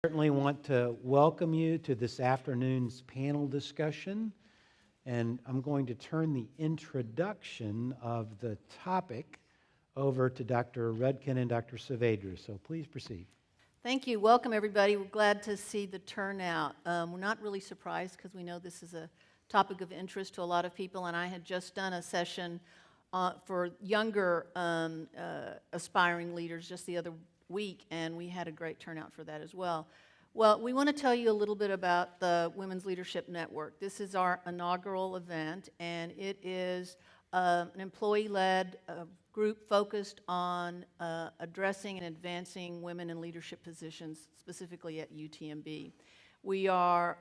Certainly want to welcome you to this afternoon's panel discussion, and I'm going to turn the introduction of the topic over to Dr. Rudkin and Dr. Saavedra, so please proceed. Thank you. Welcome, everybody. We're glad to see the turnout. We're not really surprised because we know this is a topic of interest to a lot of people, and I had just done a session for younger aspiring leaders just the other week, and we had a great turnout for that as well. Well, we want to tell you a little bit about the Women's Leadership Network. This is our inaugural event, and it is an employee-led group focused on addressing and advancing women in leadership positions, specifically at UTMB. We are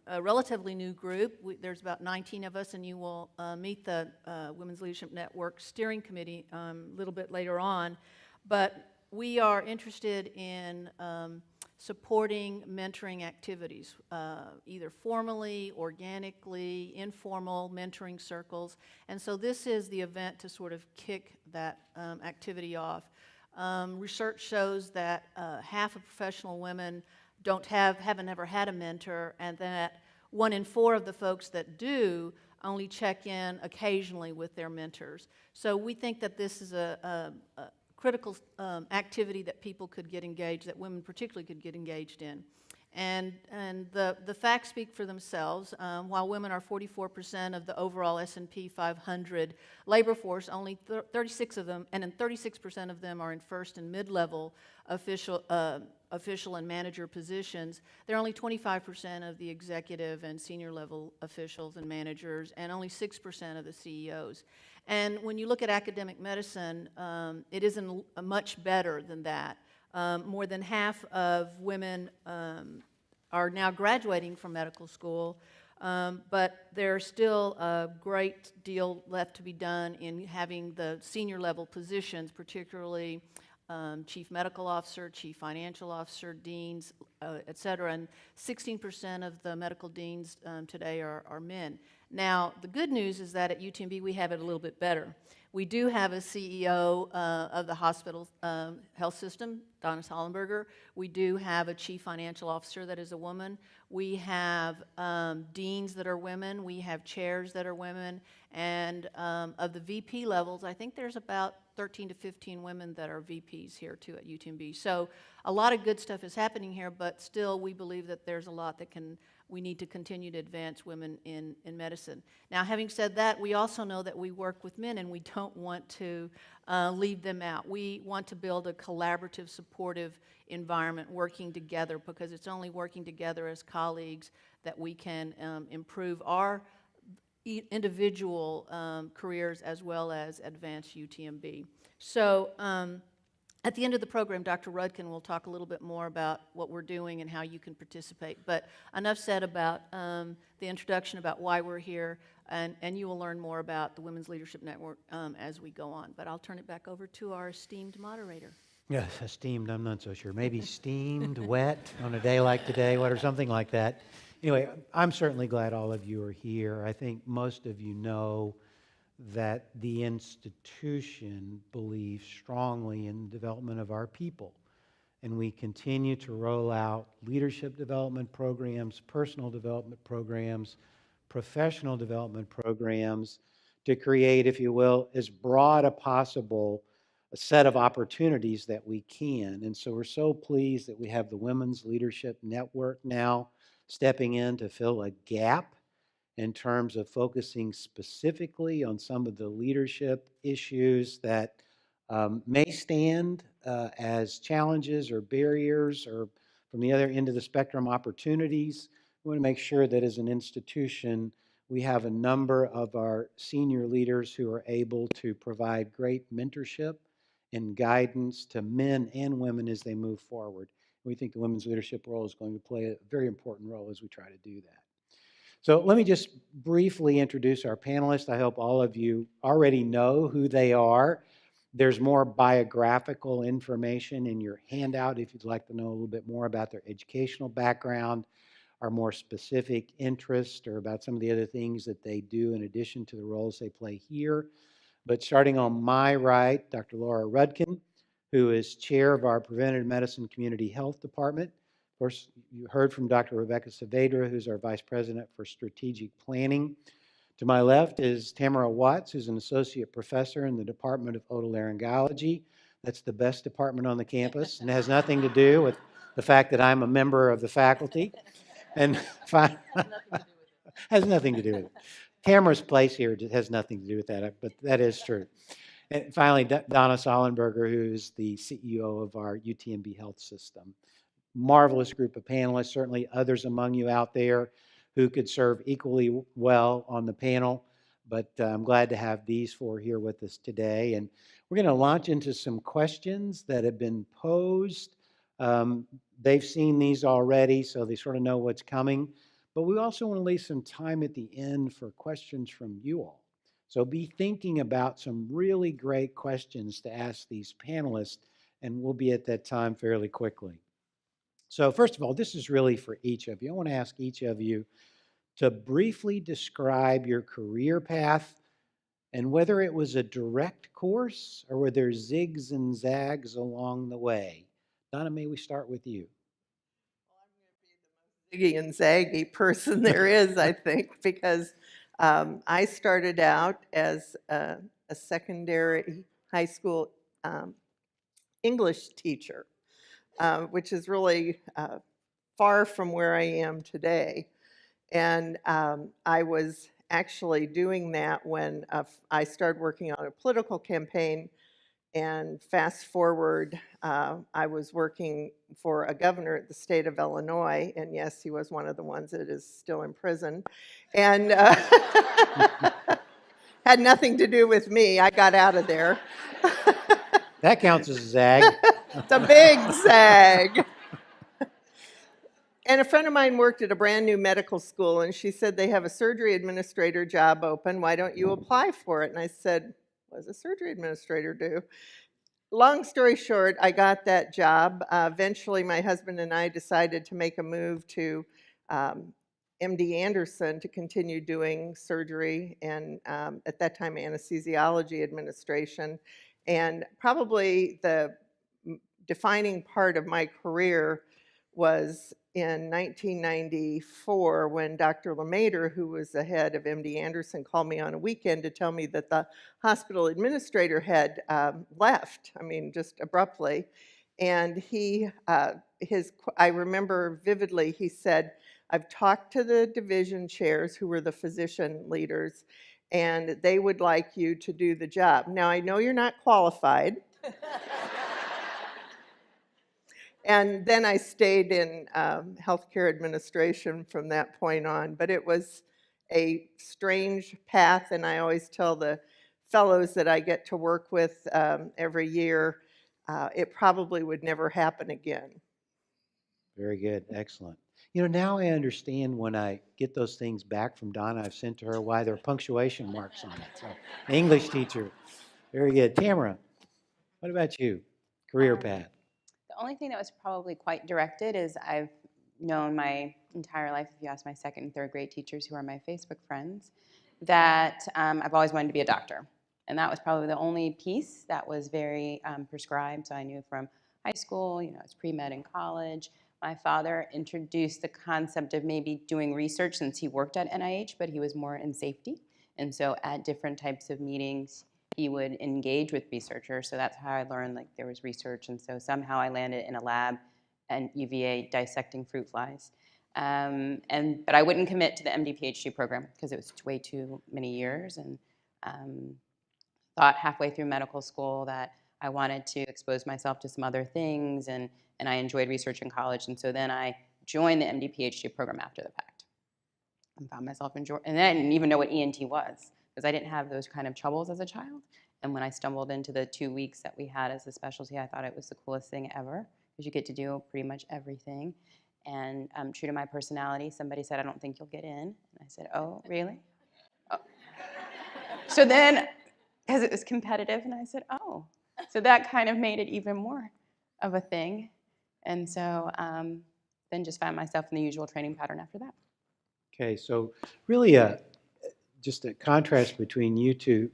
a relatively new group. There's about 19 of us, and you will meet the Women's Leadership Network Steering Committee a little bit later on. But we are interested in supporting mentoring activities, either formally, organically, informal mentoring circles. And so this is the event to sort of kick that activity off. Research shows that half of professional women haven't ever had a mentor, and that 1 in 4 of the folks that do only check in occasionally with their mentors. So we think that this is a critical activity that people could get engaged, that women particularly could get engaged in. And the facts speak for themselves. While women are 44% of the overall S&P 500 labor force, only 36 of them, and 36% of them are in first and mid-level official and manager positions. They're only 25% of the executive and senior level officials and managers, and only 6% of the CEOs. And when you look at academic medicine, it isn't much better than that. More than half of women are now graduating from medical school, but there's still a great deal left to be done in having the senior level positions, particularly chief medical officer, chief financial officer, deans, et cetera. And 16% of the medical deans today are men. Now, the good news is that at UTMB we have it a little bit better. We do have a CEO of the hospital health system, Donna Hollenberger. We do have a chief financial officer that is a woman. We have deans that are women. We have chairs that are women. And of the VP levels, I think there's about 13 to 15 women that are VPs here too at UTMB. So a lot of good stuff is happening here, but still we believe that there's a lot that we need to continue to advance women in medicine. Now, having said that, we also know that we work with men, and we don't want to leave them out. We want to build a collaborative, supportive environment working together, because it's only working together as colleagues that we can improve our individual careers as well as advance UTMB. So at the end of the program, Dr. Rudkin will talk a little bit more about what we're doing and how you can participate. But enough said about the introduction, about why we're here, and you will learn more about the Women's Leadership Network as we go on. But I'll turn it back over to our esteemed moderator. Yes, esteemed, I'm not so sure. Maybe steamed, wet on a day like today, or something like that. Anyway, I'm certainly glad all of you are here. I think most of you know that the institution believes strongly in the development of our people. And we continue to roll out leadership development programs, personal development programs, professional development programs to create, if you will, as broad a possible a set of opportunities that we can. And so we're so pleased that we have the Women's Leadership Network now stepping in to fill a gap in terms of focusing specifically on some of the leadership issues that may stand as challenges or barriers, or from the other end of the spectrum, opportunities. We want to make sure that as an institution, we have a number of our senior leaders who are able to provide great mentorship and guidance to men and women as they move forward. We think the women's leadership role is going to play a very important role as we try to do that. So let me just briefly introduce our panelists. I hope all of you already know who they are. There's more biographical information in your handout if you'd like to know a little bit more about their educational background, or more specific interest, or about some of the other things that they do in addition to the roles they play here. But starting on my right, Dr. Laura Rudkin, who is chair of our Preventive Medicine Community Health Department, course, you heard from Dr. Rebecca Saavedra, who's our Vice President for Strategic Planning. To my left is Tamara Watts, who's an Associate Professor in the Department of Otolaryngology. That's the best department on the campus, and has nothing to do with the fact that I'm a member of the faculty. And has nothing to do with it. Tamara's place here has nothing to do with that, but that is true. And finally, Donna Sollenberger, who's the CEO of our UTMB Health System. Marvelous group of panelists, certainly others among you out there who could serve equally well on the panel, but I'm glad to have these four here with us today. And we're going to launch into some questions that have been posed. They've seen these already, so they sort of know what's coming. But we also want to leave some time at the end for questions from you all. So be thinking about some really great questions to ask these panelists, and we'll be at that time fairly quickly. So first of all, this is really for each of you. I want to ask each of you to briefly describe your career path and whether it was a direct course or were there zigs and zags along the way. Donna, may we start with you? Ziggy and zaggy person there is, I think, because I started out as a secondary high school English teacher, which is really far from where I am today. And I was actually doing that when I started working on a political campaign. And fast forward, I was working for a governor at the state of Illinois, and yes, he was one of the ones that is still in prison, and had nothing to do with me. I got out of there. That counts as a zag. It's a big zag. And a friend of mine worked at a brand new medical school, and she said, they have a surgery administrator job open. Why don't you apply for it? And I said, what does a surgery administrator do? Long story short, I got that job. Eventually, my husband and I decided to make a move to MD Anderson to continue doing surgery and at that time anesthesiology administration. And probably the defining part of my career was in 1994 when Dr. LeMaitre, who was the head of MD Anderson, called me on a weekend to tell me that the hospital administrator had left, I mean, just abruptly. And I remember vividly, he said, I've talked to the division chairs who were the physician leaders, and they would like you to do the job. Now, I know you're not qualified. And then I stayed in healthcare administration from that point on. But it was a strange path, and I always tell the fellows that I get to work with every year, it probably would never happen again. Very good. Excellent. You know, now I understand when I get those things back from Donna I've sent to her why there are punctuation marks on it. So, English teacher. Very good. Tamara, what about you? Career path. The only thing that was probably quite directed is I've known my entire life, if you ask my second and third grade teachers who are my Facebook friends, that I've always wanted to be a doctor. And that was probably the only piece that was very prescribed. So I knew from high school, you know, it's pre-med in college. My father introduced the concept of maybe doing research since he worked at NIH, but he was more in safety. And so at different types of meetings, he would engage with researchers. So that's how I learned like there was research. And so somehow I landed in a lab at UVA dissecting fruit flies. But I wouldn't commit to the MD PhD program because it was way too many years, and thought halfway through medical school that I wanted to expose myself to some other things, and I enjoyed research in college. And so then I joined the MD PhD program after the fact and found myself enjoying, and I didn't even know what ENT was because I didn't have those kind of troubles as a child. And when I stumbled into the 2 weeks that we had as a specialty, I thought it was the coolest thing ever because you get to do pretty much everything. And true to my personality, somebody said, I don't think you'll get in. And I said, oh, really? Oh. So then, because it was competitive, and I said, oh. So that kind of made it even more of a thing. And so then just found myself in the usual training pattern after that. Okay, so really just a contrast between you two.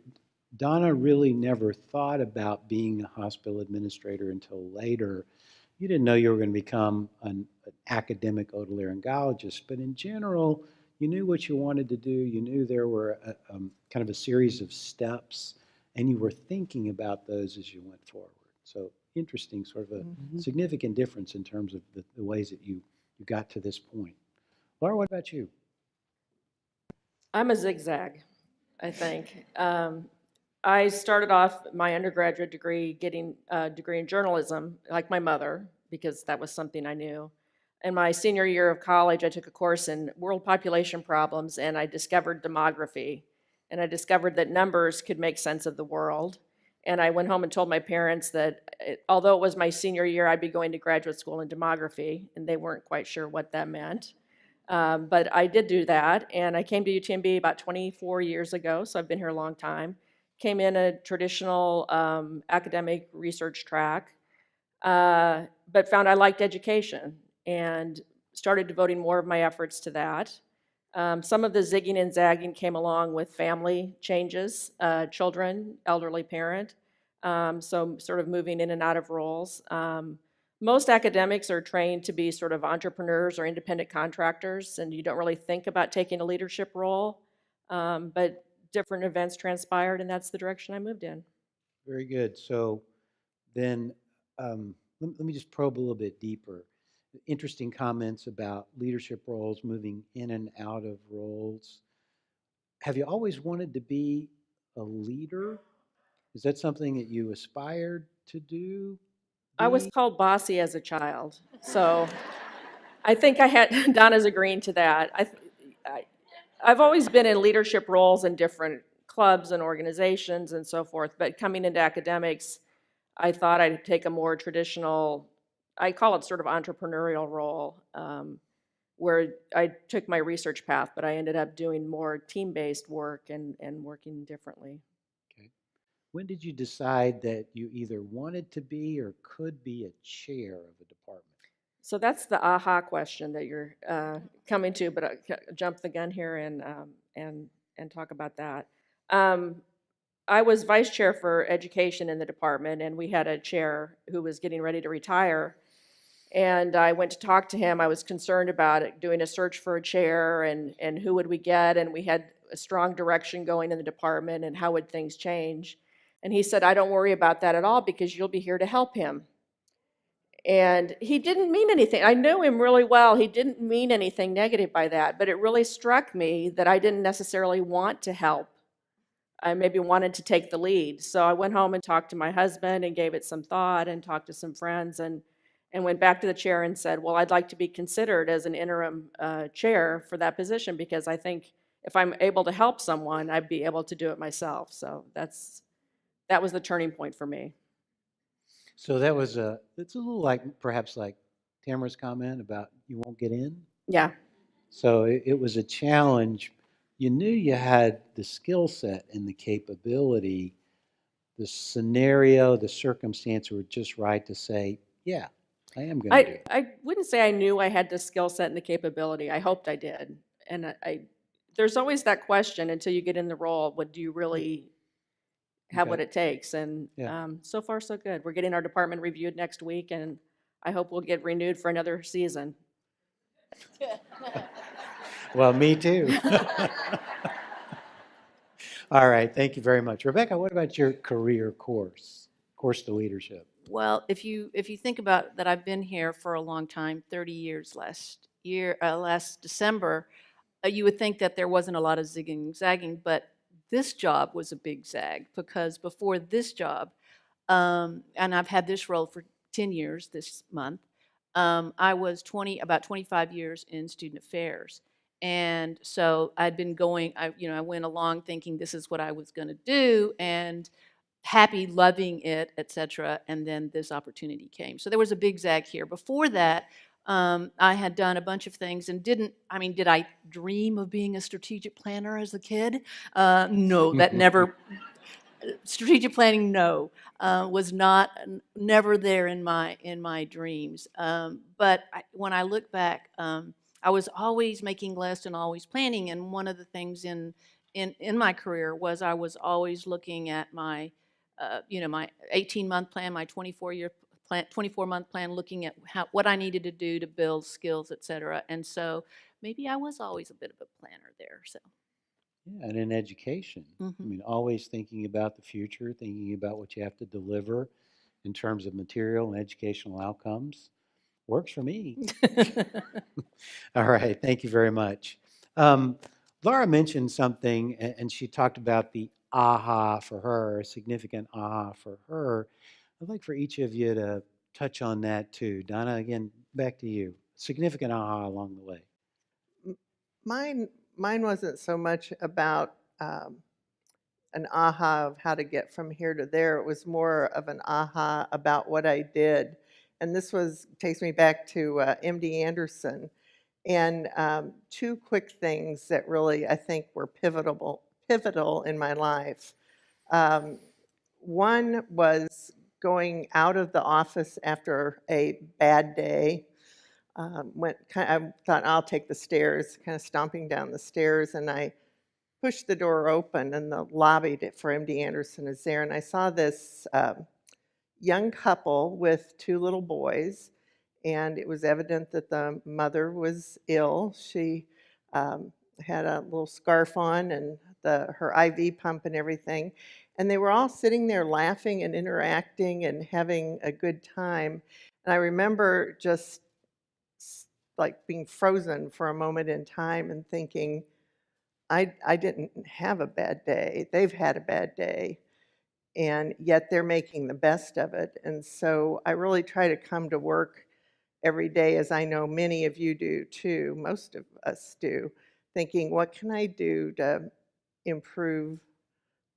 Donna really never thought about being a hospital administrator until later. You didn't know you were going to become a an academic otolaryngologist, but in general, you knew what you wanted to do. You knew there were kind of a series of steps, and you were thinking about those as you went forward. So interesting, sort of a significant difference in terms of the ways that you got to this point. Laura, what about you? I'm a zigzag, I think. I started off my undergraduate degree getting a degree in journalism, like my mother, because that was something I knew. In my senior year of college, I took a course in world population problems, and I discovered demography. And I discovered that numbers could make sense of the world. And I went home and told my parents that although it was my senior year, I'd be going to graduate school in demography, and they weren't quite sure what that meant. But I did do that, and I came to UTMB about 24 years ago, so I've been here a long time. Came in a traditional academic research track, but found I liked education and started devoting more of my efforts to that. Some of the zigging and zagging came along with family changes, children, elderly parent, so sort of moving in and out of roles. Most academics are trained to be sort of entrepreneurs or independent contractors, and you don't really think about taking a leadership role, but different events transpired, and that's the direction I moved in. Very good. So then let me just probe a little bit deeper. Interesting comments about leadership roles, moving in and out of roles. Have you always wanted to be a leader? Is that something that you aspired to do? I was Be? called bossy as a child, so I think I had Donna's agreeing to that. I've always been in leadership roles in different clubs and organizations and so forth, but coming into academics, I thought I'd take a more traditional, I call it sort of entrepreneurial role, where I took my research path, but I ended up doing more team-based work and working differently. Okay. When did you decide that you either wanted to be or could be a chair of a department? So that's the aha question that you're coming to, but I jump the gun here and talk about that. I was vice chair for education in the department, and we had a chair who was getting ready to retire. And I went to talk to him. I was concerned about it, doing a search for a chair and who would we get, and we had a strong direction going in the department and how would things change. And he said, I don't worry about that at all because you'll be here to help him. And he didn't mean anything. I knew him really well. He didn't mean anything negative by that, but it really struck me that I didn't necessarily want to help. I maybe wanted to take the lead. So I went home and talked to my husband and gave it some thought and talked to some friends and went back to the chair and said, well, I'd like to be considered as an interim chair for that position because I think if I'm able to help someone, I'd be able to do it myself. So that was the turning point for me. So it's a little like, perhaps like Tamara's comment about you won't get in. Yeah. So it was a challenge. You knew you had the skill set and the capability. The scenario, the circumstance were just right to say, yeah, I am going to do it. I wouldn't say I knew I had the skill set and the capability. I hoped I did. And there's always that question until you get in the role, what do you really have what it takes? And Yeah. So far, so good. We're getting our department reviewed next week, and I hope we'll get renewed for another season. Well, me too. All right, thank you very much. Rebecca, what about your career course to leadership? Well, if you think about that, I've been here for a long time, 30 years last December, you would think that there wasn't a lot of zigging and zagging, but this job was a big zag because before this job, and I've had this role for 10 years this month, I was about 25 years in student affairs. And so I'd been going, I went along thinking this is what I was going to do and happy, loving it, et cetera. And then this opportunity came. So there was a big zag here. Before that, I had done a bunch of things and did I dream of being a strategic planner as a kid? No, that never, strategic planning, no, was never there in my dreams. But when I look back, I was always making lists and always planning. And one of the things in my career was I was always looking at my 18-month plan, my 24-year plan, 24-month plan, looking at what I needed to do to build skills, et cetera. And so maybe I was always a bit of a planner there, so. Yeah, and in education, I Mhm. mean, always thinking about the future, thinking about what you have to deliver in terms of material and educational outcomes works for me. All right, thank you very much. Laura mentioned something, and she talked about the aha for her, a significant aha for her. I'd like for each of you to touch on that too. Donna, again, back to you. Significant aha along the way. M- mine wasn't so much about an aha of how to get from here to there. It was more of an aha about what I did. And this takes me back to MD Anderson. And two quick things that really I think were pivotal in my life. Um, One was going out of the office after a bad day. I thought I'll take the stairs, kind of stomping down the stairs, and I pushed the door open, and the lobby for MD Anderson is there, and I saw this young couple with two little boys, and it was evident that the mother was ill. She had a little scarf on and her IV pump and everything, and they were all sitting there laughing and interacting and having a good time. And I remember just like being frozen for a moment in time and thinking, I didn't have a bad day. They've had a bad day, and yet they're making the best of it. And so I really try to come to work every day, as I know many of you do too, most of us do, thinking, what can I do to improve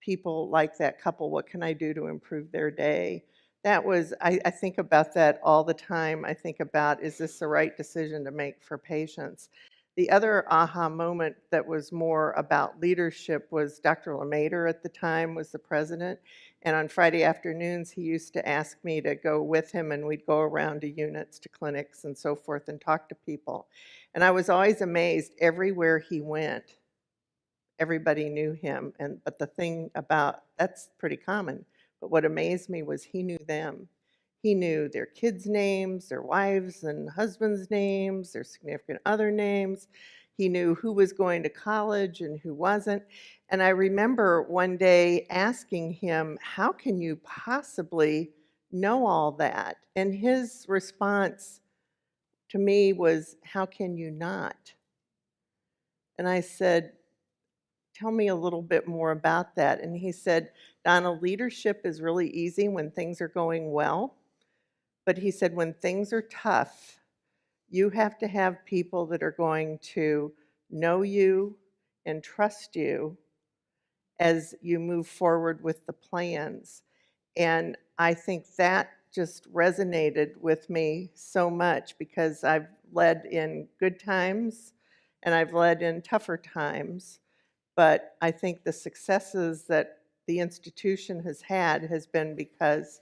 people like that couple? What can I do to improve their day? I think about that all the time. I think about, is this the right decision to make for patients? The other aha moment that was more about leadership was Dr. LeMaitre at the time was the president. And on Friday afternoons, he used to ask me to go with him, and we'd go around to units, to clinics, and so forth, and talk to people. And I was always amazed everywhere he went. Everybody knew him, but the thing about that's pretty common. But what amazed me was he knew them. He knew their kids' names, their wives' and husbands' names, their significant other names. He knew who was going to college and who wasn't. And I remember one day asking him, "How can you possibly know all that?" And his response to me was, "How can you not?" And I said, "Tell me a little bit more about that." And he said, "Donna, leadership is really easy when things are going well. But he said, when things are tough, you have to have people that are going to know you and trust you as you move forward with the plans." And I think that just resonated with me so much because I've led in good times and I've led in tougher times. But I think the successes that the institution has had has been because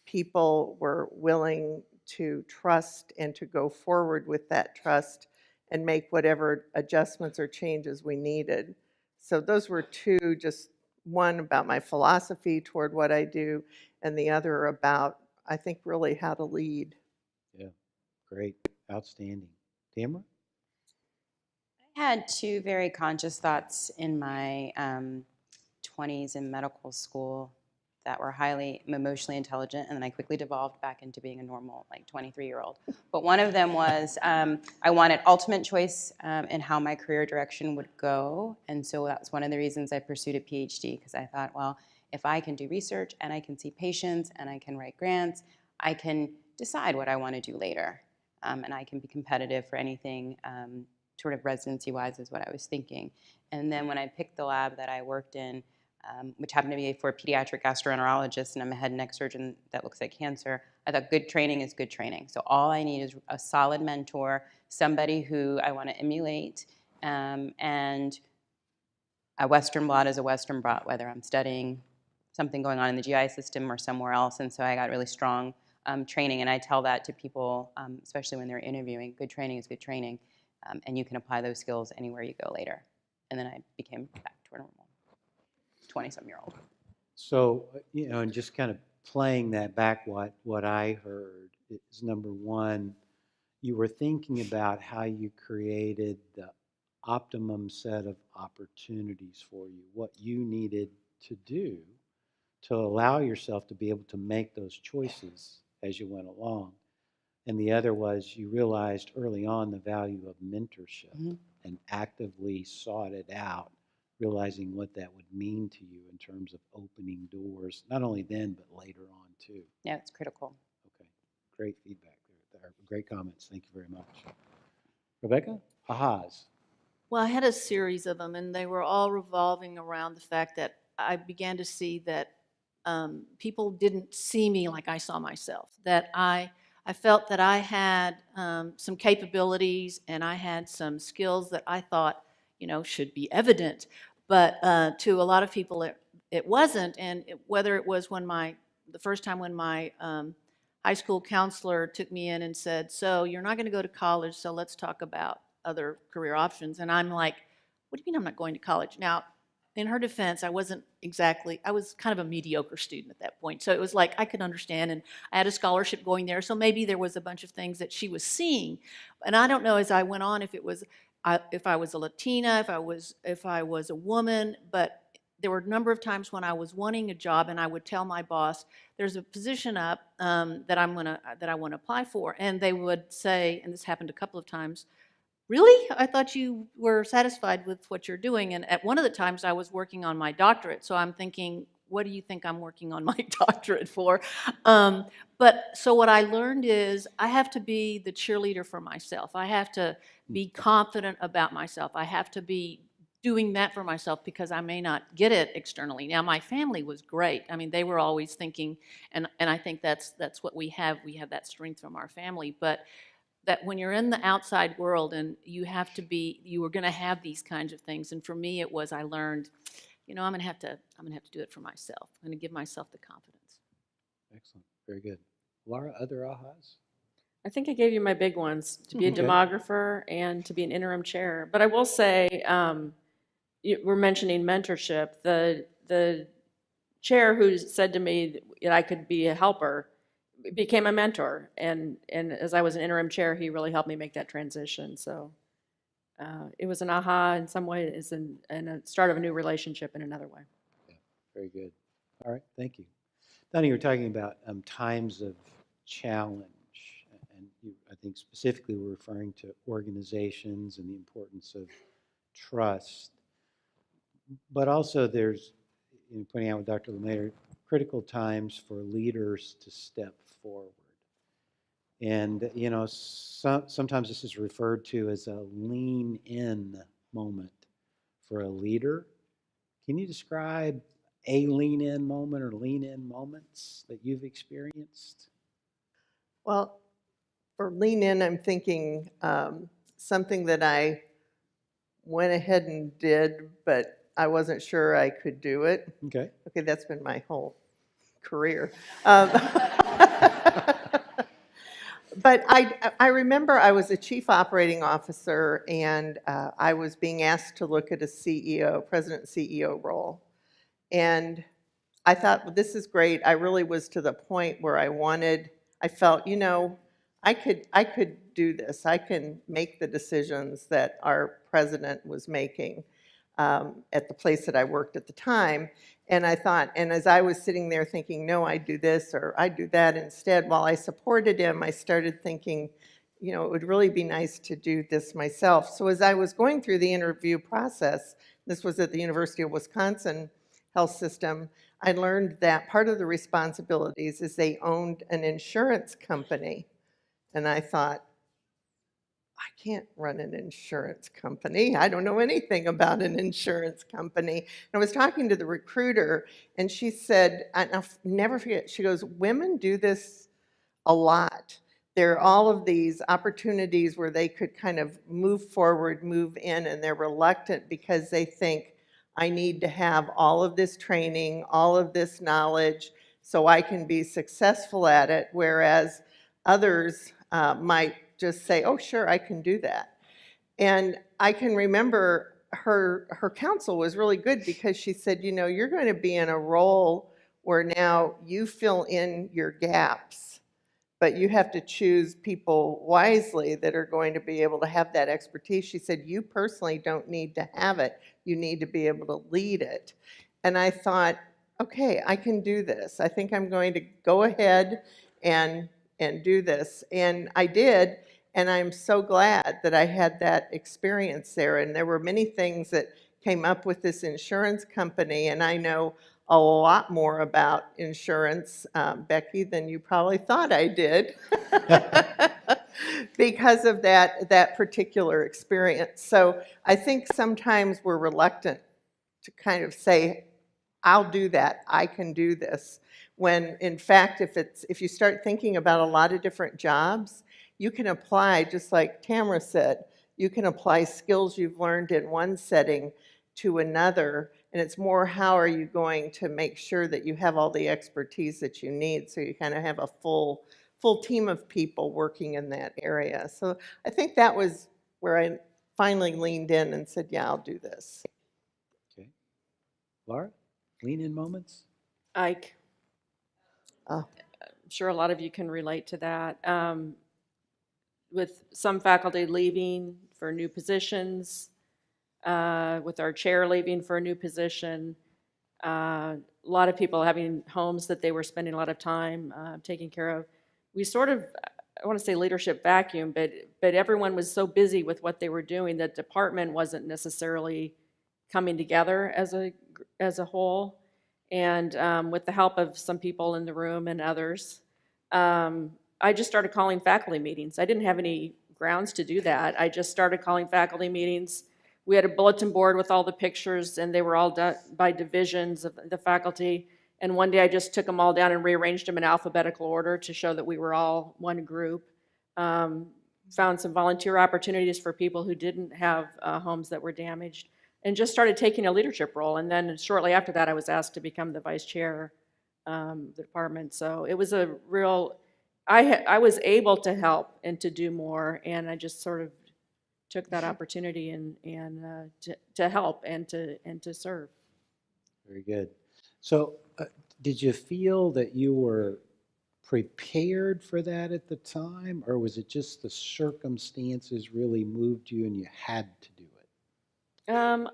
people were willing to trust and to go forward with that trust and make whatever adjustments or changes we needed. So those were two, just one about my philosophy toward what I do, and the other about, I think, really how to lead. Yeah, great, outstanding. Tamara? I had two very conscious thoughts in my 20s in medical school that were highly emotionally intelligent, and then I quickly devolved back into being a normal, like 23-year-old. But one of them was I wanted ultimate choice in how my career direction would go, and so that's one of the reasons I pursued a PhD, because I thought, well, if I can do research and I can see patients and I can write grants, I can decide what I want to do later, and I can be competitive for anything sort of residency-wise is what I was thinking. And then when I picked the lab that I worked in, which happened to be for a pediatric gastroenterologist, and I'm a head and neck surgeon that looks at cancer, I thought good training is good training. So all I need is a solid mentor, somebody who I want to emulate, and a Western blot is a Western blot, whether I'm studying something going on in the GI system or somewhere else. And so I got really strong training, and I tell that to people, especially when they're interviewing. Good training is good training, and you can apply those skills anywhere you go later. And then I became back to a normal 20-some-year-old. So, and just kind of playing that back, what I heard is, number one, you were thinking about how you created the optimum set of opportunities for you, what you needed to do to allow yourself to be able to make those choices as you went along. And the other was you realized early on the value of mentorship and actively sought it out, realizing what that would mean to you in terms of opening doors, not only then, but later on too. Yeah, it's critical. Okay, great feedback there. Great comments. Thank you very much. Rebecca, ahas. Well, I had a series of them, and they were all revolving around the fact that I began to see that people didn't see me like I saw myself, that I felt that I had some capabilities and I had some skills that I thought, should be evident. But to a lot of people, it wasn't. And whether it was the first time when my high school counselor took me in and said, so you're not going to go to college, so let's talk about other career options. And I'm like, what do you mean I'm not going to college? Now, in her defense, I was kind of a mediocre student at that point. So it was like I could understand, and I had a scholarship going there, so maybe there was a bunch of things that she was seeing. And I don't know as I went on if I was a Latina, if I was a woman, but there were a number of times when I was wanting a job and I would tell my boss, there's a position up that I want to apply for. And they would say, and this happened a couple of times, really? I thought you were satisfied with what you're doing. And at one of the times I was working on my doctorate. So I'm thinking, what do you think I'm working on my doctorate for? But so what I learned is I have to be the cheerleader for myself. I have to be confident about myself. I have to be doing that for myself because I may not get it externally. Now, my family was great. I mean, they were always thinking, and I think that's what we have. We have that strength from our family. But that when you're in the outside world and you are going to have these kinds of things. And for me, it was, I learned, I'm going to have to do it for myself. I'm going to give myself the confidence. Excellent. Very good. Laura, other ahas? I think I gave you my big ones, to be a Okay. demographer and to be an interim chair. But I will say, we're mentioning mentorship. The chair who said to me that I could be a helper became a mentor, and as I was an interim chair, he really helped me make that transition. So it was an aha in some ways, and a start of a new relationship in another way. Yeah, very good. All right, thank you. Donnie, you were talking about times of challenge, and you, I think specifically were referring to organizations and the importance of trust. But also there's, pointing out with Dr. LeMayer, critical times for leaders to step forward. And, sometimes this is referred to as a lean in moment for a leader. Can you describe a lean in moment or lean in moments that you've experienced? Well, for lean in, I'm thinking something that I went ahead and did, but I wasn't sure I could do it. Okay. Okay, that's been my whole career. But I remember I was a chief operating officer, and I was being asked to look at a president and CEO role. And I thought, well, this is great. I really was to the point where I felt, I could do this. I can make the decisions that our president was making at the place that I worked at the time. And I thought, and as I was sitting there thinking, no, I do this or I do that instead, while I supported him, I started thinking, it would really be nice to do this myself. So as I was going through the interview process, this was at the University of Wisconsin Health System, I learned that part of the responsibilities is they owned an insurance company. And I thought, I can't run an insurance company. I don't know anything about an insurance company. And I was talking to the recruiter, and she said, I'll never forget, she goes, women do this a lot. There are all of these opportunities where they could kind of move forward, move in, and they're reluctant because they think, I need to have all of this training, all of this knowledge, so I can be successful at it, whereas others might just say, oh, sure, I can do that. And I can remember her counsel was really good because she said, you're going to be in a role where now you fill in your gaps, but you have to choose people wisely that are going to be able to have that expertise. She said, you personally don't need to have it. You need to be able to lead it. And I thought, okay, I can do this. I think I'm going to go ahead and do this. And I did, and I'm so glad that I had that experience there. And there were many things that came up with this insurance company, and I know a lot more about insurance, Becky, than you probably thought I did because of that particular experience. So I think sometimes we're reluctant to kind of say, I'll do that, I can do this. When in fact, if you start thinking about a lot of different jobs, you can apply, just like Tamara said, you can apply skills you've learned in one setting to another, and it's more how are you going to make sure that you have all the expertise that you need so you kind of have a full team of people working in that area. So I think that was where I finally leaned in and said, yeah, I'll do this. Okay. Laura, lean in moments? Ike. Oh. I'm sure a lot of you can relate to that. With some faculty leaving for new positions, with our chair leaving for a new position, a lot of people having homes that they were spending a lot of time taking care of. We sort of, I want to say leadership vacuum, but everyone was so busy with what they were doing that department wasn't necessarily coming together as a whole. And with the help of some people in the room and others, I just started calling faculty meetings. I didn't have any grounds to do that. I just started calling faculty meetings. We had a bulletin board with all the pictures, and they were all done by divisions of the faculty. And one day I just took them all down and rearranged them in alphabetical order to show that we were all one group. Found some volunteer opportunities for people who didn't have homes that were damaged, and just started taking a leadership role. And then shortly after that, I was asked to become the vice chair of the department. So it was a real, I was able to help and to do more, and I just sort of took that opportunity and to help and to serve. Very good. So did you feel that you were prepared for that at the time, or was it just the circumstances really moved you and you had to do it?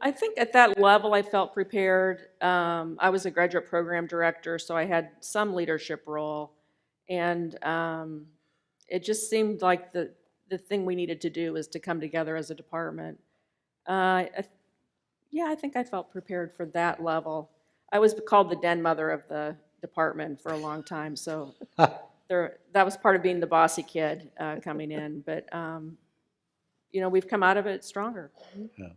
I think at that level I felt prepared. I was a graduate program director, so I had some leadership role, and it just seemed like the thing we needed to do was to come together as a department. Yeah, I think I felt prepared for that level. I was called the den mother of the department for a long time, so that was part of being the bossy kid coming in. But we've come out of it stronger. Yeah.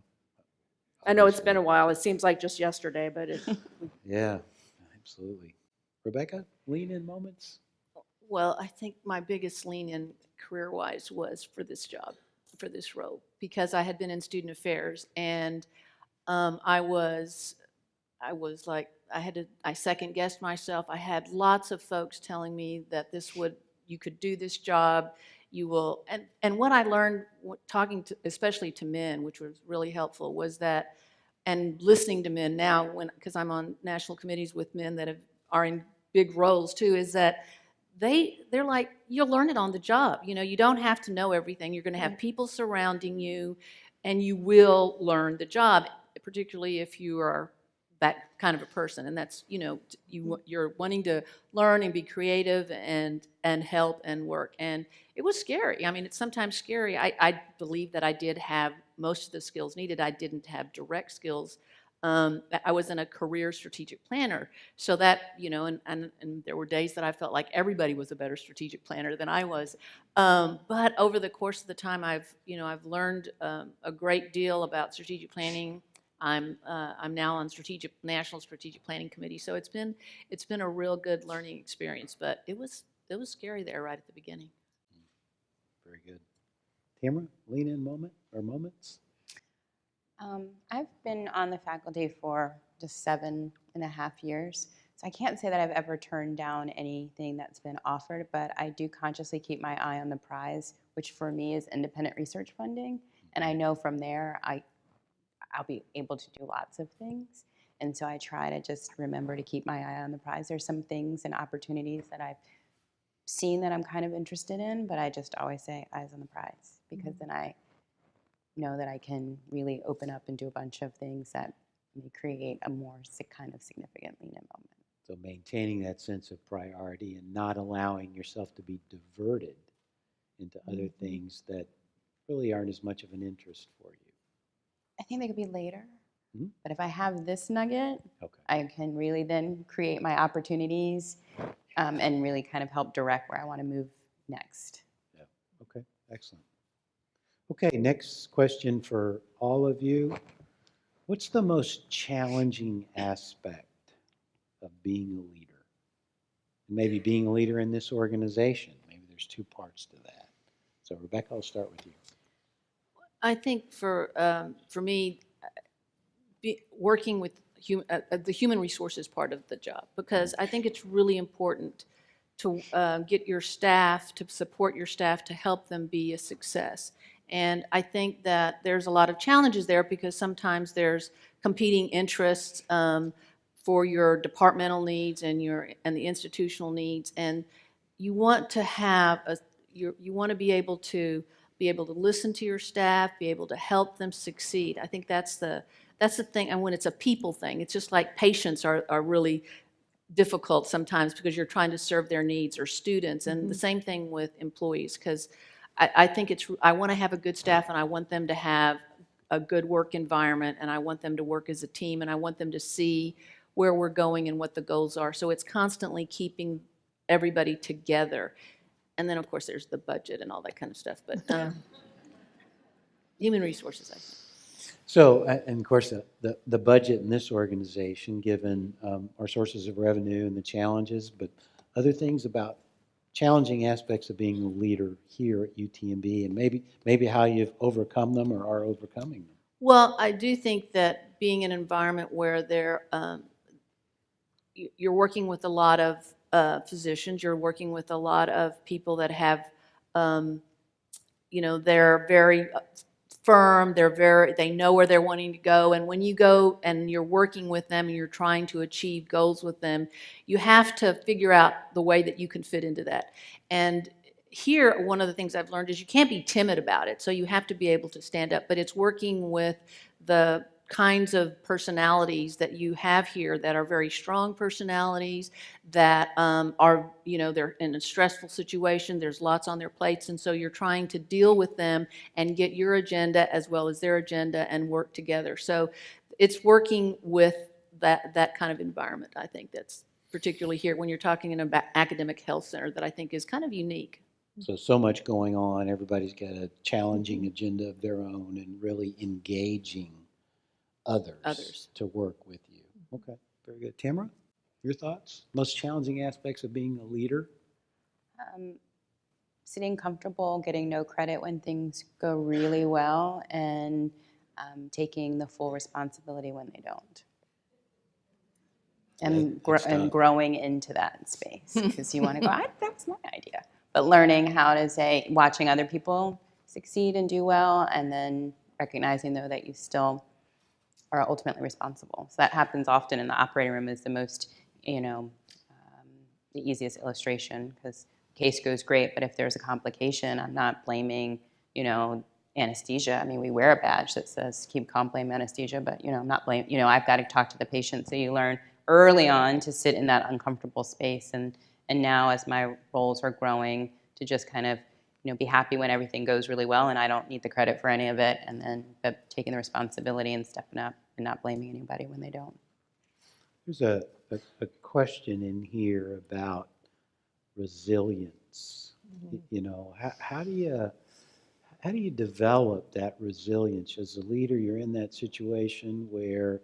I know it's been a while. It seems like just yesterday, but Yeah, absolutely. Rebecca, lean in moments? Well, I think my biggest lean in career-wise was for this job, for this role, because I had been in student affairs, and I was like, I second-guessed myself. I had lots of folks telling me that you could do this job, you will, and what I learned talking to, especially to men, which was really helpful, was that, and listening to men now, because I'm on national committees with men that are in big roles too, is that they're like, you'll learn it on the job. You don't have to know everything. You're going to have people surrounding you, and you will learn the job, particularly if you are that kind of a person. And that's, you're wanting to learn and be creative and help and work. And it was scary. I mean, it's sometimes scary. I believe that I did have most of the skills needed. I didn't have direct skills. I wasn't a career strategic planner. So that, and there were days that I felt like everybody was a better strategic planner than I was. But over the course of the time, I've learned a great deal about strategic planning. I'm now on National Strategic Planning Committee. So it's been a real good learning experience, but it was scary there right at the beginning. Very good. Tamara, lean in moment or moments? I've been on the faculty for just 7.5 years, so I can't say that I've ever turned down anything that's been offered, but I do consciously keep my eye on the prize, which for me is independent research funding, and I know from there I'll be able to do lots of things. And so I try to just remember to keep my eye on the prize. There's some things and opportunities that I've seen that I'm kind of interested in, but I just always say eyes on the prize, because then I know that I can really open up and do a bunch of things that may create a more kind of significant lean-in moment. So maintaining that sense of priority and not allowing yourself to be diverted into other things that really aren't as much of an interest for you. I think they could be later, Mhm. but if I have this nugget, Okay. I can really then create my opportunities and really kind of help direct where I want to move next. Yeah. Okay. Excellent. Okay. Next question for all of you. What's the most challenging aspect of being a leader? Maybe being a leader in this organization. Maybe there's two parts to that. So Rebecca, I'll start with you. I think for me, working with the human resources part of the job, because I think it's really important to get your staff, to support your staff, to help them be a success. And I think that there's a lot of challenges there, because sometimes there's competing interests for your departmental needs and the institutional needs, and you want to have you want to be able to listen to your staff, be able to help them succeed. I think that's the thing. And when it's a people thing, it's just like patients are really difficult sometimes, because you're trying to serve their needs, or students, and the same thing with employees, because I think I want to have a good staff, and I want them to have a good work environment, and I want them to work as a team, and I want them to see where we're going and what the goals are. So it's constantly keeping everybody together. And then, of course, there's the budget and all that kind of stuff, but human resources, I think. So, and of course, the budget in this organization, given our sources of revenue and the challenges, but other things about challenging aspects of being a leader here at UTMB, and maybe how you've overcome them or are overcoming them. Well, I do think that being in an environment where you're working with a lot of physicians, you're working with a lot of people that have, they're very firm, they know where they're wanting to go, and when you go and you're working with them and you're trying to achieve goals with them, you have to figure out the way that you can fit into that. And here, one of the things I've learned is you can't be timid about it, so you have to be able to stand up, but it's working with the kinds of personalities that you have here that are very strong personalities, that are, they're in a stressful situation, there's lots on their plates, and so you're trying to deal with them and get your agenda as well as their agenda and work together. So it's working with that kind of environment, I think, that's particularly here when you're talking in an academic health center, that I think is kind of unique. So much going on. Everybody's got a challenging agenda of their own, and really engaging others to work with you. Okay, very good. Tamara, your thoughts? Most challenging aspects of being a leader? Sitting comfortable, getting no credit when things go really well, and taking the full responsibility when they don't. And, and growing into that space, because you want to go, that was my idea. But learning how to say, watching other people succeed and do well, and then recognizing, though, that you still are ultimately responsible. So that happens often in the operating room, is the most, the easiest illustration, because the case goes great, but if there's a complication, I'm not blaming, anesthesia. I mean, we wear a badge that says keep calm, blame anesthesia, but, I'm not blaming, I've got to talk to the patient. So you learn early on to sit in that uncomfortable space, and now as my roles are growing, to just kind of be happy when everything goes really well and I don't need the credit for any of it, and then taking the responsibility and stepping up and not blaming anybody when they don't. There's a question in here about resilience. How do you develop that resilience? As a leader, you're in that situation where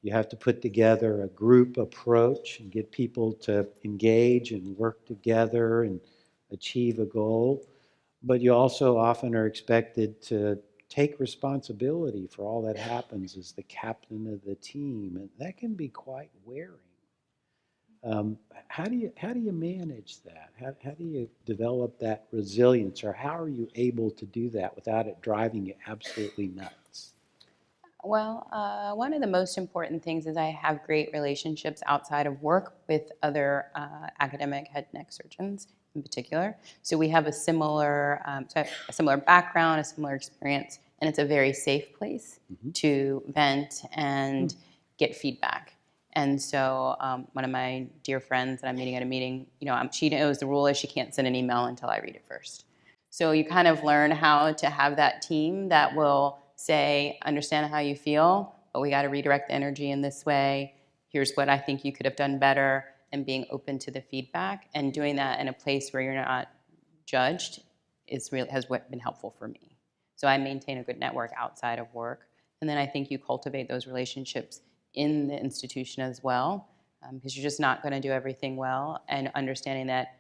you have to put together a group approach and get people to engage and work together and achieve a goal. But you also often are expected to take responsibility for all that happens as the captain of the team, and that can be quite wearing. How do you manage that? How do you develop that resilience, or how are you able to do that without it driving you absolutely nuts? Well, one of the most important things is I have great relationships outside of work with other academic head and neck surgeons in particular. So we have a similar, so I have a similar background, a similar experience, and it's a very safe place to vent and get feedback. And so one of my dear friends that I'm meeting at a meeting, she knows the rule is she can't send an email until I read it first. So you kind of learn how to have that team that will say, understand how you feel, but we got to redirect the energy in this way. Here's what I think you could have done better, and being open to the feedback and doing that in a place where you're not judged has been helpful for me. So I maintain a good network outside of work. And then I think you cultivate those relationships in the institution as well, because you're just not going to do everything well, and understanding that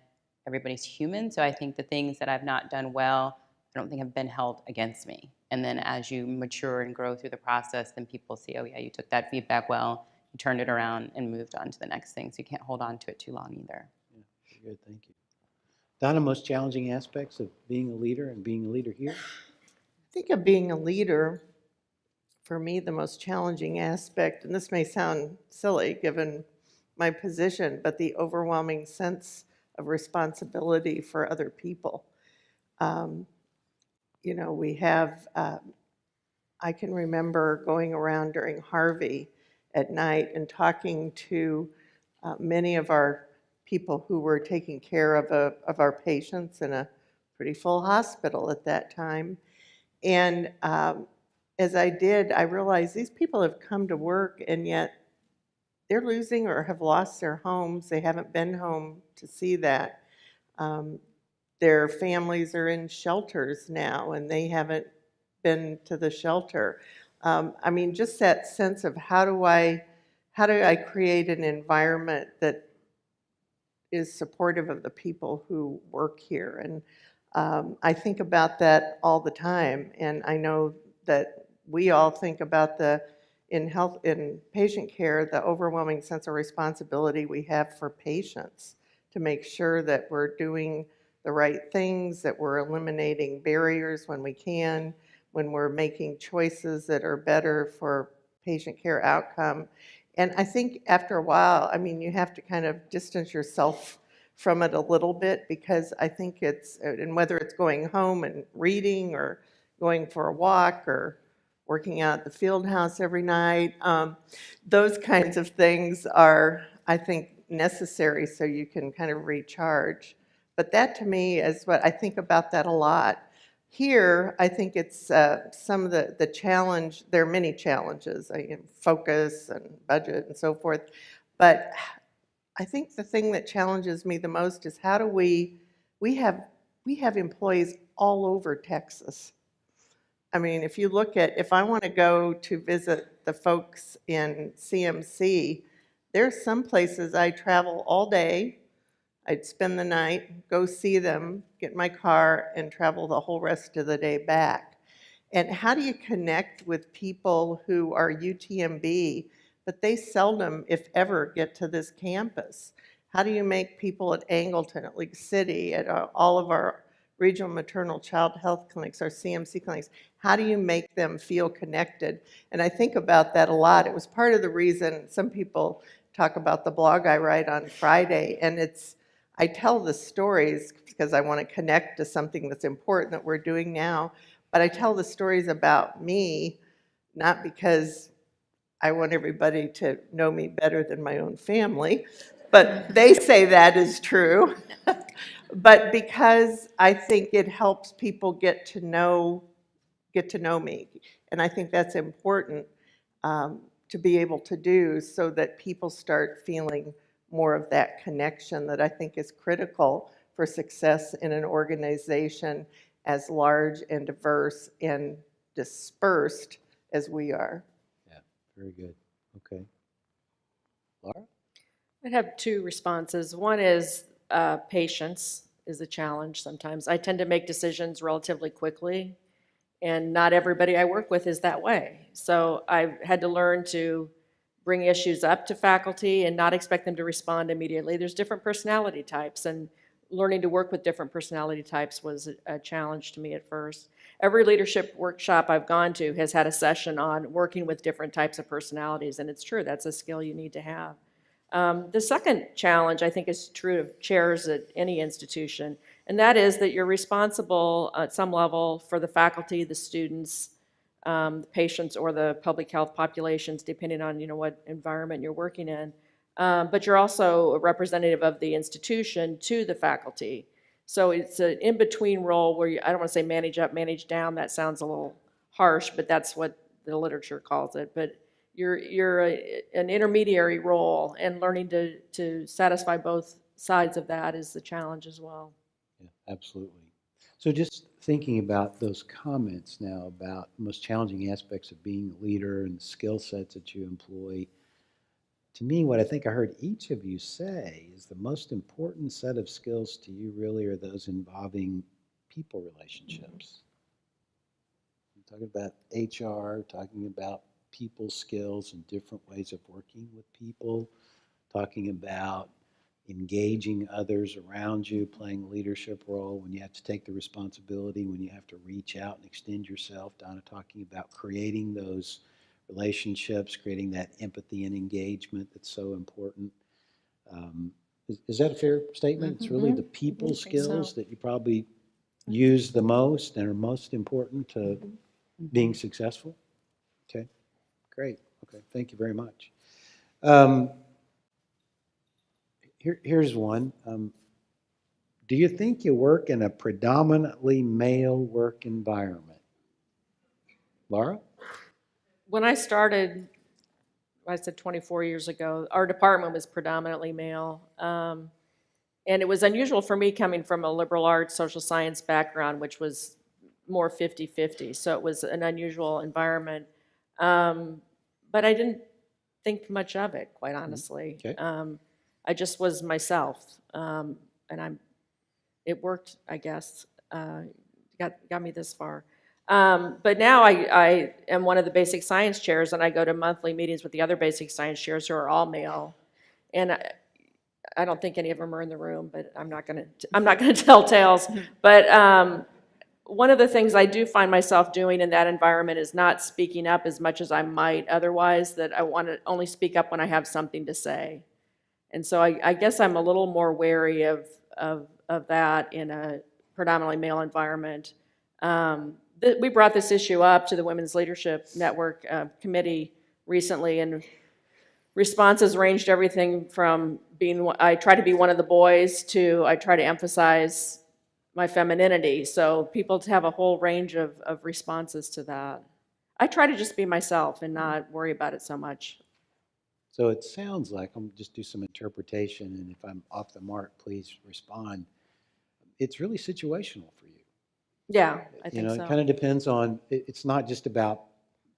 everybody's human. So I think the things that I've not done well, I don't think have been held against me. And then as you mature and grow through the process, then people see, oh yeah, you took that feedback well, you turned it around and moved on to the next thing. So you can't hold on to it too long either. Yeah, very good, thank you. Donna, most challenging aspects of being a leader and being a leader here? I think of being a leader, for me, the most challenging aspect, and this may sound silly given my position, but the overwhelming sense of responsibility for other people. We have, I can remember going around during Harvey at night and talking to many of our people who were taking care of our patients in a pretty full hospital at that time. And as I did, I realized these people have come to work, and yet they're losing or have lost their homes. They haven't been home to see that. Their families are in shelters now, and they haven't been to the shelter. Just that sense of how do I create an environment that is supportive of the people who work here? And I think about that all the time, and I know that we all think about in patient care, the overwhelming sense of responsibility we have for patients to make sure that we're doing the right things, that we're eliminating barriers when we can, when we're making choices that are better for patient care outcome. And I think after a while, you have to kind of distance yourself from it a little bit, because I think and whether it's going home and reading or going for a walk or working out at the field house every night, those kinds of things are, I think, necessary so you can kind of recharge. But that to me is what I think about that a lot. Here, I think it's some of the challenge, there are many challenges, focus and budget and so forth, but I think the thing that challenges me the most is how do we have employees all over Texas. If I want to go to visit the folks in CMC, there's some places I travel all day. I'd spend the night, go see them, get in my car, and travel the whole rest of the day back. And how do you connect with people who are UTMB, but they seldom, if ever, get to this campus? How do you make people at Angleton, at League City, at all of our regional maternal child health clinics, our CMC clinics, how do you make them feel connected? And I think about that a lot. It was part of the reason some people talk about the blog I write on Friday, and I tell the stories because I want to connect to something that's important that we're doing now, but I tell the stories about me, not because I want everybody to know me better than my own family, but they say that is true, but because I think it helps people get to know me. And I think that's important to be able to do, so that people start feeling more of that connection that I think is critical for success in an organization as large and diverse and dispersed as we are. Yeah, very good. Okay. Laura? I'd have two responses. One is patience is a challenge sometimes. I tend to make decisions relatively quickly, and not everybody I work with is that way. So I've had to learn to bring issues up to faculty and not expect them to respond immediately. There's different personality types, and learning to work with different personality types was a challenge to me at first. every leadership workshop I've gone to has had a session on working with different types of personalities, and it's true, that's a skill you need to have. The second challenge, I think, is true of chairs at any institution, and that is that you're responsible at some level for the faculty, the students, the patients, or the public health populations, depending on what environment you're working in. But you're also a representative of the institution to the faculty. So it's an in-between role where I don't want to say manage up, manage down. That sounds a little harsh, but that's what the literature calls it. But you're an intermediary role, and learning to satisfy both sides of that is the challenge as well. Yeah, absolutely. So just thinking about those comments now about the most challenging aspects of being a leader and the skill sets that you employ, to me, what I think I heard each of you say is the most important set of skills to you really are those involving people relationships. I'm talking about HR, talking about people skills and different ways of working with people, talking about engaging others around you, playing a leadership role when you have to take the responsibility, when you have to reach out and extend yourself. Donna talking about creating those relationships, creating that empathy and engagement that's so important. Is that a fair statement? It's really the people I think so. skills that you probably use the most and are most important to being successful? Okay, great. Okay, thank you very much. Here's one. Do you think you work in a predominantly male work environment? Laura? When I started, I said 24 years ago, our department was predominantly male. And it was unusual for me coming from a liberal arts, social science background, which was more 50-50. So it was an unusual environment. But I didn't think much of it, quite honestly. Okay. I just was myself. And it worked, I guess, got me this far. But now I am one of the basic science chairs, and I go to monthly meetings with the other basic science chairs who are all male. And I don't think any of them are in the room, but I'm not gonna tell tales. But one of the things I do find myself doing in that environment is not speaking up as much as I might otherwise, that I want to only speak up when I have something to say. And so I guess I'm a little more wary of that in a predominantly male environment. We brought this issue up to the Women's Leadership Network committee recently, and responses ranged everything from I try to be one of the boys to I try to emphasize my femininity. So people have a whole range of responses to that. I try to just be myself and not worry about it so much. So it sounds like, I'm just do some interpretation, and if I'm off the mark, please respond. It's really situational for you. Yeah, I think It so. kind of depends on, it's not just about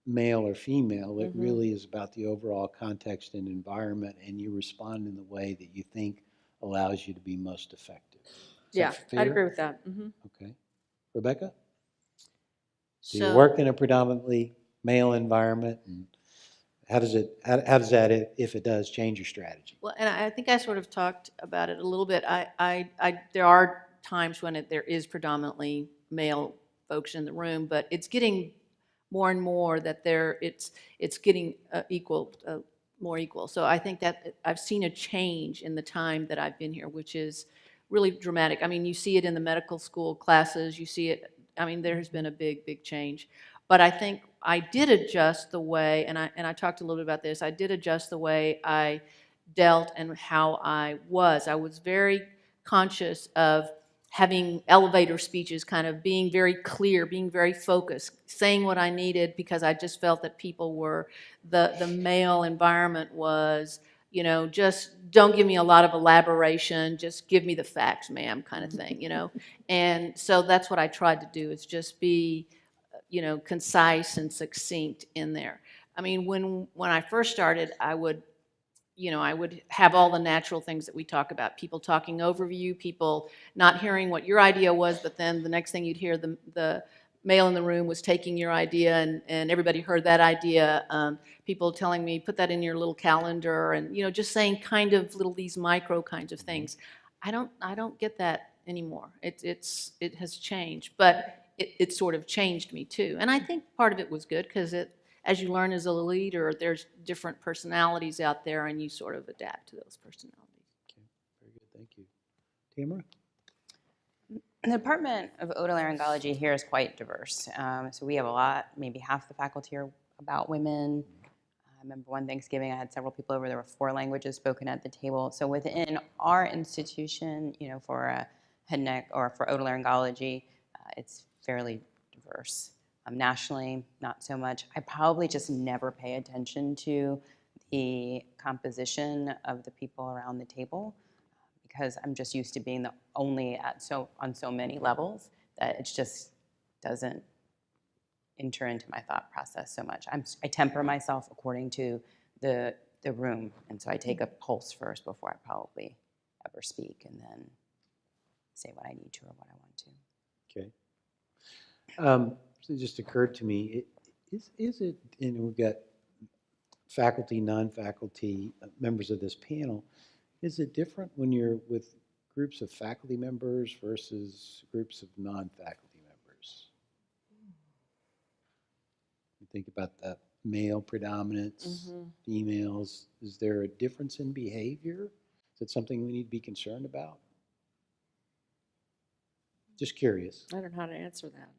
male or female, it really is about the overall context and environment, and you respond in the way that you think allows you to be most effective. Is Yeah, that I'd fair? agree with that. Okay. Rebecca? Do you So- work in a predominantly male environment, and how does that, if it does, change your strategy? Well, and I think I sort of talked about it a little bit. There are times when there is predominantly male folks in the room, but it's getting more and more that it's getting more equal. So I think that I've seen a change in the time that I've been here, which is really dramatic. I mean, you see it in the medical school classes. You see it. I mean, there has been a big change. But I think I did adjust the way, and I talked a little bit about this. I did adjust the way I dealt and how I was. I was very conscious of having elevator speeches, kind of being very clear, being very focused, saying what I needed, because I just felt that people were, the male environment was, just don't give me a lot of elaboration, just give me the facts, ma'am, kind of thing, And so that's what I tried to do, is just be, concise and succinct in there. I mean, when I first started, I would have all the natural things that we talk about. People talking over you, people not hearing what your idea was, but then the next thing you'd hear, the male in the room was taking your idea, and everybody heard that idea. People telling me, put that in your little calendar, and just saying kind of these micro kinds of things. I don't get that anymore. It has changed, but it sort of changed me too. And I think part of it was good because as you learn as a leader, there's different personalities out there and you sort of adapt to those personalities. Okay, very good, thank you. Tamara? The Department of Otolaryngology here is quite diverse. So we have a lot, maybe half the faculty are about women. I remember one Thanksgiving, I had several people over. There were 4 languages spoken at the table. So within our institution, for a head and neck or for otolaryngology, it's fairly diverse. Nationally, not so much. I probably just never pay attention to the composition of the people around the table because I'm just used to being the only on so many levels that it just doesn't enter into my thought process so much. I temper myself according to the room, and so I take a pulse first before I probably ever speak, and then say what I need to or what I want to. Okay. So it just occurred to me, is it, and we've got faculty, non-faculty members of this panel, is it different when you're with groups of faculty members versus groups of non-faculty members? You think about the male predominance, females, is there a difference in behavior? Is it something we need to be concerned about? Just curious. I don't know how to answer that.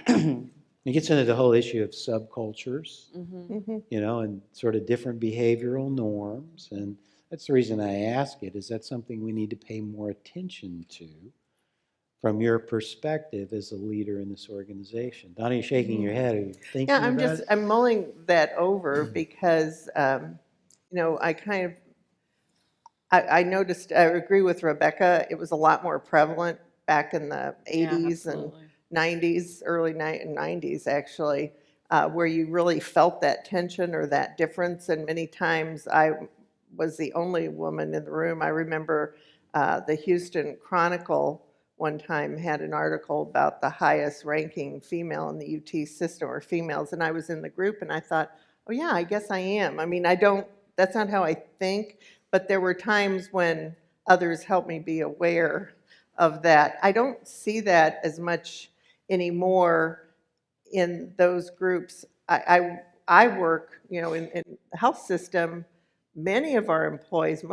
It gets into the whole issue of subcultures, Mhm. and sort of different behavioral norms. And that's the reason I ask it. Is that something we need to pay more attention to from your perspective as a leader in this organization? Donnie, you're shaking your head. Are you thinking Yeah, about it? I'm mulling that over because, I kind of, I noticed, I agree with Rebecca, it was a lot more prevalent back in the 80s and 90s, early 90s actually, where you really felt that tension or that difference. And many times I was the only woman in the room. I remember the Houston Chronicle one time had an article about the highest ranking female in the UT system or females. And I was in the group and I thought, oh yeah, I guess I am. I mean, that's not how I think, but there were times when others helped me be aware of that. I don't see that as much anymore in those groups. I work, in the health system. Many of our employees,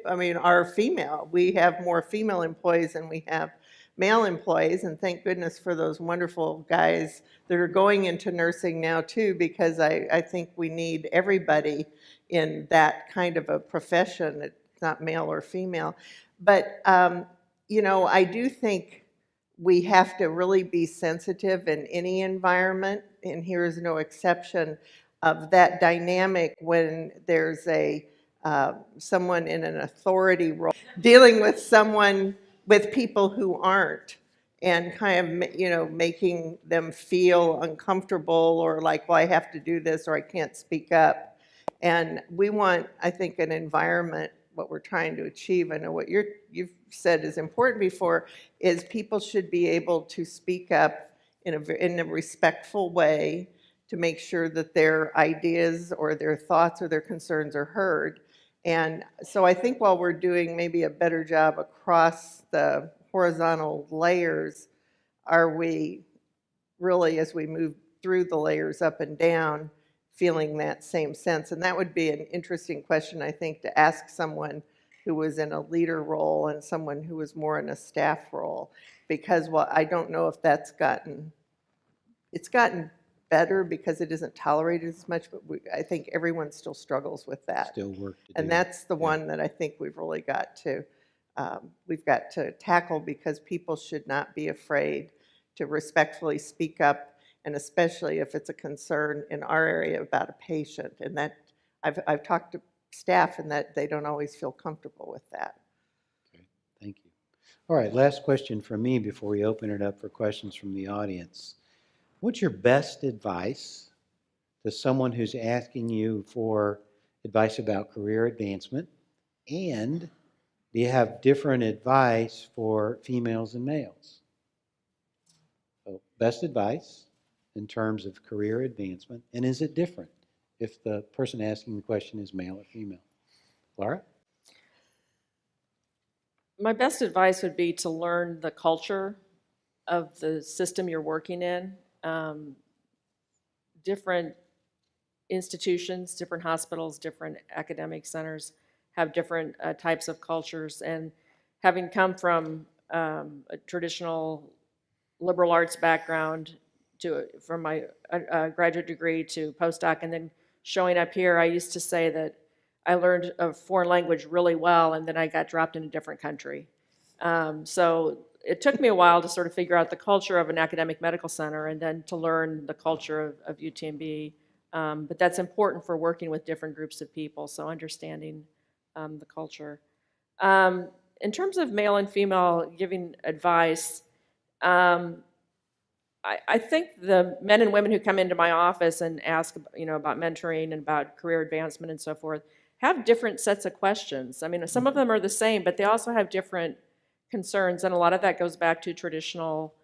are female. We have more female employees than we have male employees, and thank goodness for those wonderful guys that are going into nursing now too, because I think we need everybody in that kind of a profession. It's not male or female. But, I do think we have to really be sensitive in any environment, and here is no exception, of that dynamic when there's someone in an authority role dealing with people who aren't, and kind of, making them feel uncomfortable or like, well, I have to do this or I can't speak up. And we want, I think, an environment, what we're trying to achieve, I know what you've said is important before, is people should be able to speak up in a respectful way to make sure that their ideas or their thoughts or their concerns are heard. And so I think while we're doing maybe a better job across the horizontal layers, are we really, as we move through the layers up and down, feeling that same sense? And that would be an interesting question, I think, to ask someone who was in a leader role and someone who was more in a staff role. Because I don't know if it's gotten better because it isn't tolerated as much, but I think everyone still struggles with that. Still work to do. And that's the Yeah. one that I think we've got to tackle, because people should not be afraid to respectfully speak up, and especially if it's a concern in our area about a patient. And that I've talked to staff and that they don't always feel comfortable with that. Okay, thank you. All right, last question from me before we open it up for questions from the audience. What's your best advice to someone who's asking you for advice about career advancement? And do you have different advice for females and males? So, best advice in terms of career advancement, and is it different if the person asking the question is male or female? Laura? My best advice would be to learn the culture of the system you're working in. Different institutions, different hospitals, different academic centers have different types of cultures. And having come from a traditional liberal arts background from my graduate degree to postdoc, and then showing up here, I used to say that I learned a foreign language really well, and then I got dropped in a different country. So it took me a while to sort of figure out the culture of an academic medical center, and then to learn the culture of UTMB. But that's important for working with different groups of people, so understanding the culture. In terms of male and female giving advice, I think the men and women who come into my office and ask, about mentoring and about career advancement and so forth, have different sets of questions. I mean, some of them are the same, but they also have different concerns, and a lot of that goes back to traditional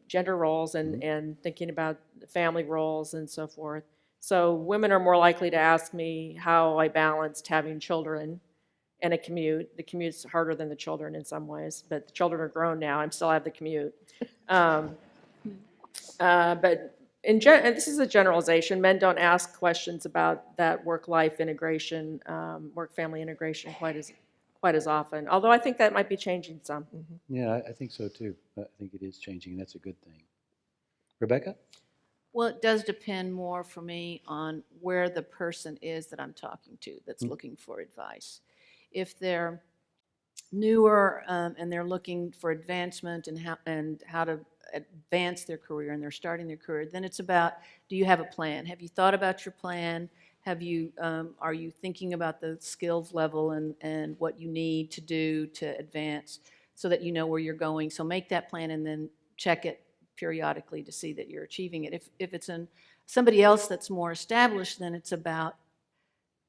gender roles and thinking about family roles and so forth. So women are more likely to ask me how I balanced having children and a commute. The commute's harder than the children in some ways, but the children are grown now. I still have the commute. But and this is a generalization, men don't ask questions about that work-life integration, work-family integration quite as often, although I think that might be changing some. Yeah, I think so too. I think it is changing, and that's a good thing. Rebecca? Well, it does depend more for me on where the person is that I'm talking to that's looking for advice. If they're newer and they're looking for advancement and how to advance their career, and they're starting their career, then it's about, do you have a plan? Have you thought about your plan? Have you are you thinking about the skills level and what you need to do to advance so that you know where you're going? So make that plan and then check it periodically to see that you're achieving it. If it's somebody else that's more established, then it's about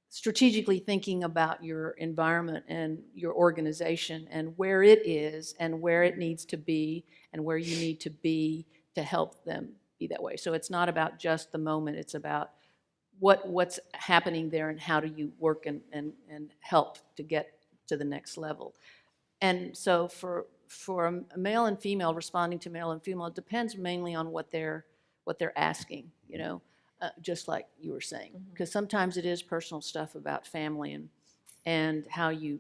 strategically thinking about your environment and your organization and where it is and where it needs to be and where you need to be to help them be that way. So it's not about just the moment, it's about what's happening there and how do you work and help to get to the next level. And so for a male and female, responding to male and female, it depends mainly on what they're asking, just like you were saying, because sometimes it is personal stuff about family and how you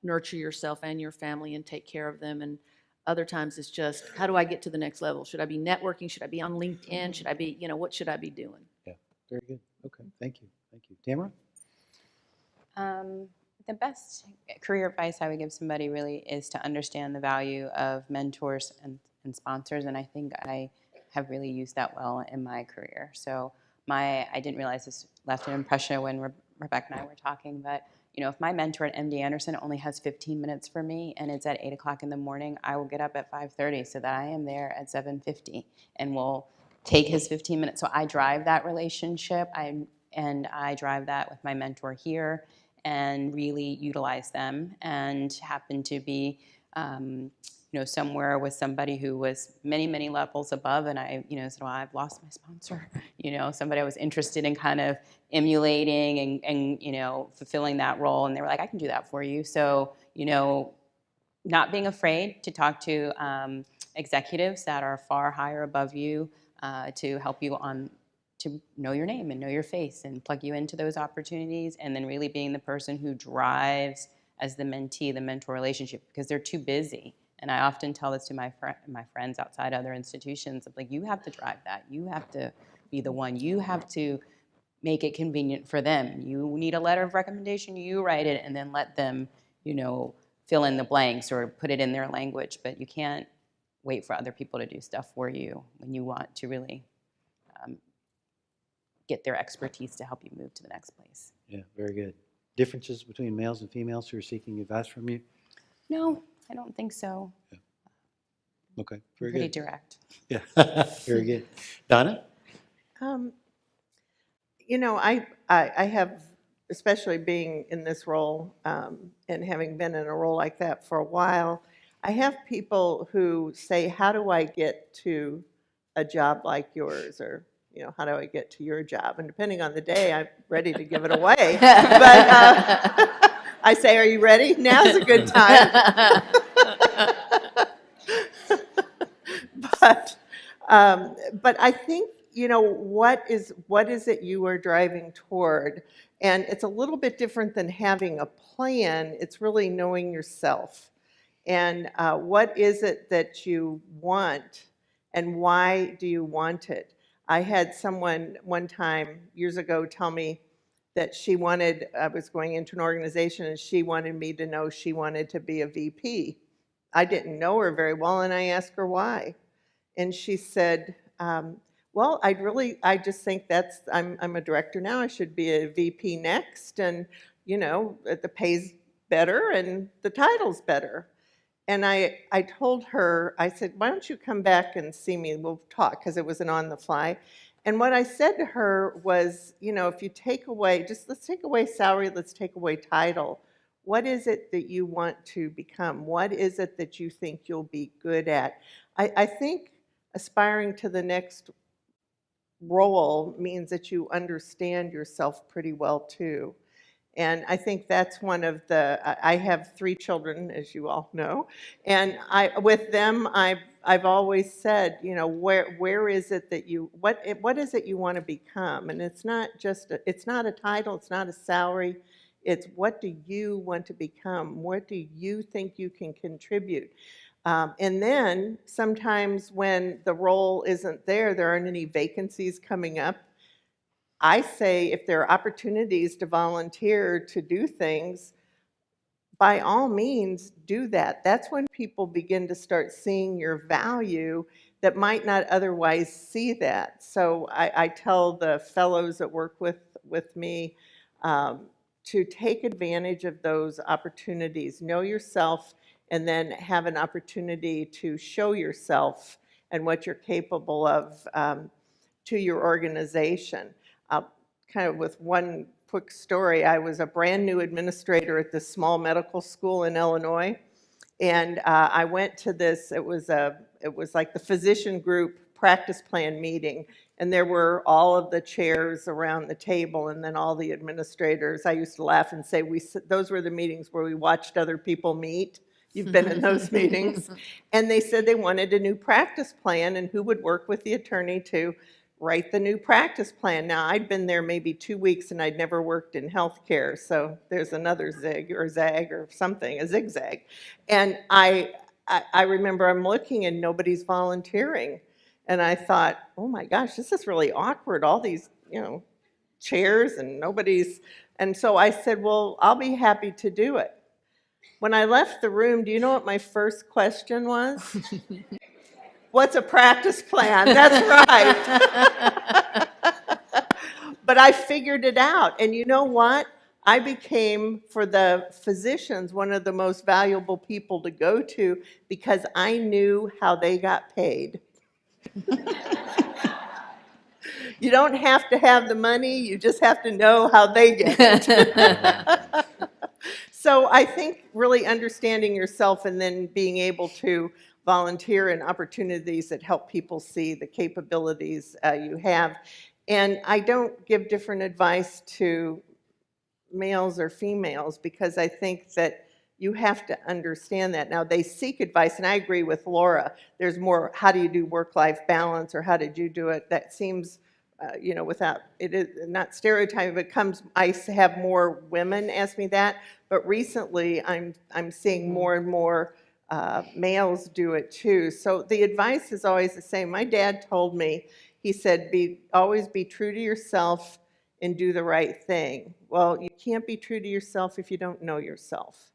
nurture yourself and your family and take care of them, and other times it's just, how do I get to the next level? Should I be networking? Should I be on LinkedIn? Should I be, what should I be doing? Yeah, very good. Okay, thank you. Tamara? The best career advice I would give somebody really is to understand the value of mentors and sponsors, and I think I have really used that well in my career. So I didn't realize this left an impression when Rebecca and I were talking, but if my mentor at MD Anderson only has 15 minutes for me and it's at 8 o'clock in the morning, I will get up at 5:30 so that I am there at 7:50 and will take his 15 minutes. So I drive that relationship, and I drive that with my mentor here and really utilize them, and happen to be somewhere with somebody who was many, many levels above, and I, said, well, I've lost my sponsor. Somebody I was interested in kind of emulating and fulfilling that role, and they were like, I can do that for you. So, not being afraid to talk to executives that are far higher above you to help you to know your name and know your face and plug you into those opportunities, and then really being the person who drives as the mentee, the mentor relationship, because they're too busy. And I often tell this to my friends outside other institutions, of like, you have to drive that. You have to be the one. You have to make it convenient for them. You need a letter of recommendation, you write it, and then let them, fill in the blanks or put it in their language. But you can't wait for other people to do stuff for you when you want to really get their expertise to help you move to the next place. Yeah, very good. Differences between males and females who are seeking advice from you? No, I don't think so. Yeah. Okay, very Pretty good. direct. Yeah, very good. Donna? I have, especially being in this role and having been in a role like that for a while, I have people who say, how do I get to a job like yours? Or, how do I get to your job? And depending on the day, I'm ready to give it away. But I say, are you ready? Now's a good time. But, but I think, what is it you are driving toward? And it's a little bit different than having a plan. It's really knowing yourself. And what is it that you want, and why do you want it? I had someone one time years ago tell me that I was going into an organization and she wanted me to know she wanted to be a VP. I didn't know her very well, and I asked her why. And she said, well, I just think I'm a director now, I should be a VP next, and, the pay's better and the title's better. And I told her, I said, why don't you come back and see me, we'll talk, because it was an on the fly. And what I said to her was, if you take away, let's take away salary, let's take away title. What is it that you want to become? What is it that you think you'll be good at? I think aspiring to the next role means that you understand yourself pretty well too. And I think that's one of I have 3 children, as you all know, and with them, I've always said, where is it that what is it you want to become? And it's not a title, it's not a salary, it's what do you want to become? What do you think you can contribute? And then sometimes when the role isn't there aren't any vacancies coming up. I say if there are opportunities to volunteer to do things, by all means do that. That's when people begin to start seeing your value that might not otherwise see that. So I tell the fellows that work with me to take advantage of those opportunities. Know yourself, and then have an opportunity to show yourself and what you're capable of to your organization. Kind of with one quick story, I was a brand new administrator at this small medical school in Illinois, and I went to this, it was like the physician group practice plan meeting, and there were all of the chairs around the table, and then all the administrators. I used to laugh and say, those were the meetings where we watched other people meet. You've been in those meetings. And they said they wanted a new practice plan, and who would work with the attorney to write the new practice plan. Now, I'd been there maybe 2 weeks, and I'd never worked in healthcare, so there's another zig or zag or something, a zigzag. And I remember I'm looking, and nobody's volunteering. And I thought, oh my gosh, this is really awkward, all these, chairs, and nobody's. And so I said, well, I'll be happy to do it. When I left the room, do you know what my first question was? What's a practice plan? That's right. But I figured it out. And you know what? I became, for the physicians, one of the most valuable people to go to because I knew how they got paid. You don't have to have the money, you just have to know how they get it. So I think really understanding yourself and then being able to volunteer in opportunities that help people see the capabilities you have. And I don't give different advice to males or females because I think that you have to understand that. Now, they seek advice, and I agree with Laura. There's more, how do you do work-life balance, or how did you do it? That seems, without, it is not stereotyping, but I have more women ask me that, but recently I'm seeing more and more males do it too. So the advice is always the same. My dad told me, he said, always be true to yourself and do the right thing. Well, you can't be true to yourself if you don't know yourself.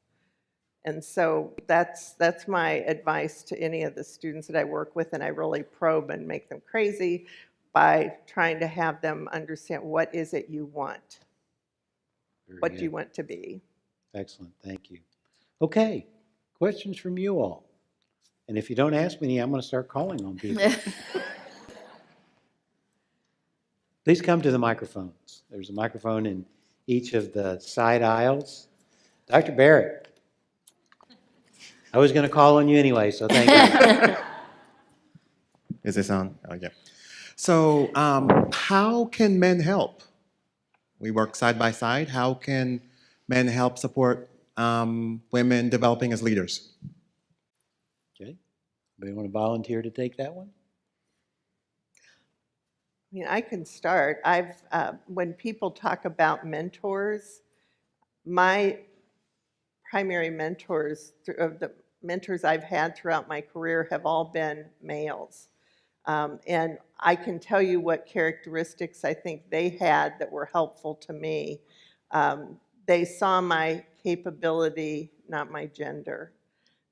And so that's my advice to any of the students that I work with, and I really probe and make them crazy by trying to have them understand what is it you want, what do you want to be. Excellent, thank you. Okay, questions from you all? And if you don't ask me any, I'm going to start calling on people. Please come to the microphones. There's a microphone in each of the side aisles. Dr. Barrett. I was going to call on you anyway, so thank you. Is this on? Oh, yeah. So how can men help? We work side by side. How can men help support women developing as leaders? Okay. Anybody want to volunteer to take that one? I mean, I can start. When people talk about mentors, my primary mentors, of the mentors I've had throughout my career, have all been males. And I can tell you what characteristics I think they had that were helpful to me. They saw my capability, not my gender.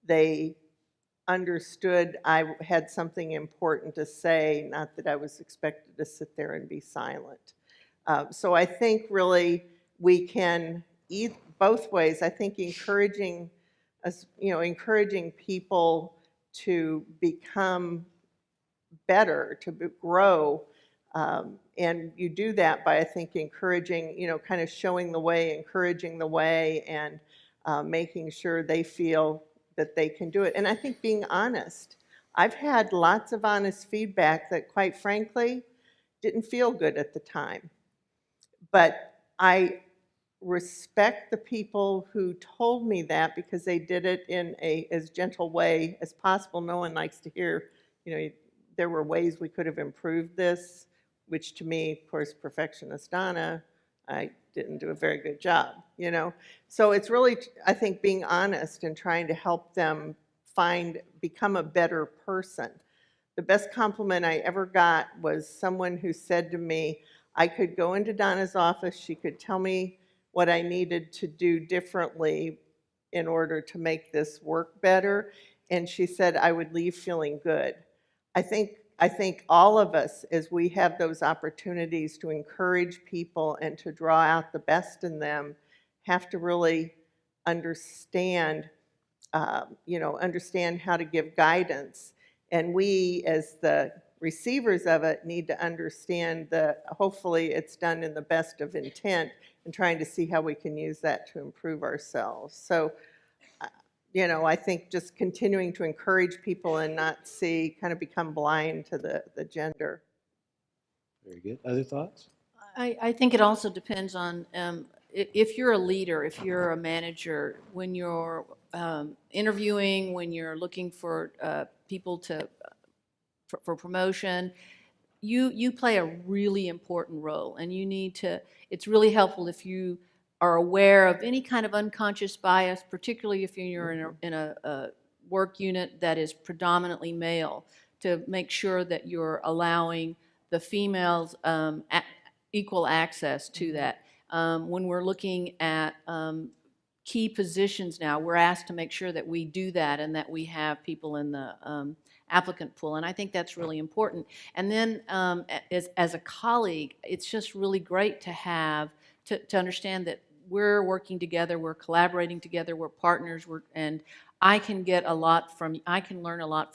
They understood I had something important to say, not that I was expected to sit there and be silent. So I think really we can eat both ways. I think encouraging us, encouraging people to become better, to grow. And you do that by, I think, encouraging, kind of showing the way, encouraging the way, and making sure they feel that they can do it. And I think being honest. I've had lots of honest feedback that, quite frankly, didn't feel good at the time. But I respect the people who told me that because they did it in as gentle way as possible. No one likes to hear, there were ways we could have improved this, which to me, of course, perfectionist Donna, I didn't do a very good job, So it's really, I think, being honest and trying to help them become a better person. The best compliment I ever got was someone who said to me, I could go into Donna's office, she could tell me what I needed to do differently in order to make this work better, and she said I would leave feeling good. I think all of us, as we have those opportunities to encourage people and to draw out the best in them, have to really understand, understand how to give guidance. And we, as the receivers of it, need to understand that hopefully it's done in the best of intent and trying to see how we can use that to improve ourselves. So, I think just continuing to encourage people and not kind of become blind to the gender. Very good. Other thoughts? I think it also depends on if you're a leader, if you're a manager, when you're interviewing, when you're looking for people for promotion, you play a really important role, and you need to. It's really helpful if you are aware of any kind of unconscious bias, particularly if you're in a work unit that is predominantly male, to make sure that you're allowing the females equal access to that. When we're looking at key positions now, we're asked to make sure that we do that and that we have people in the applicant pool, and I think that's really important. And then as a colleague, it's just really great to have, to understand that we're working together, we're collaborating together, we're partners, and I can learn a lot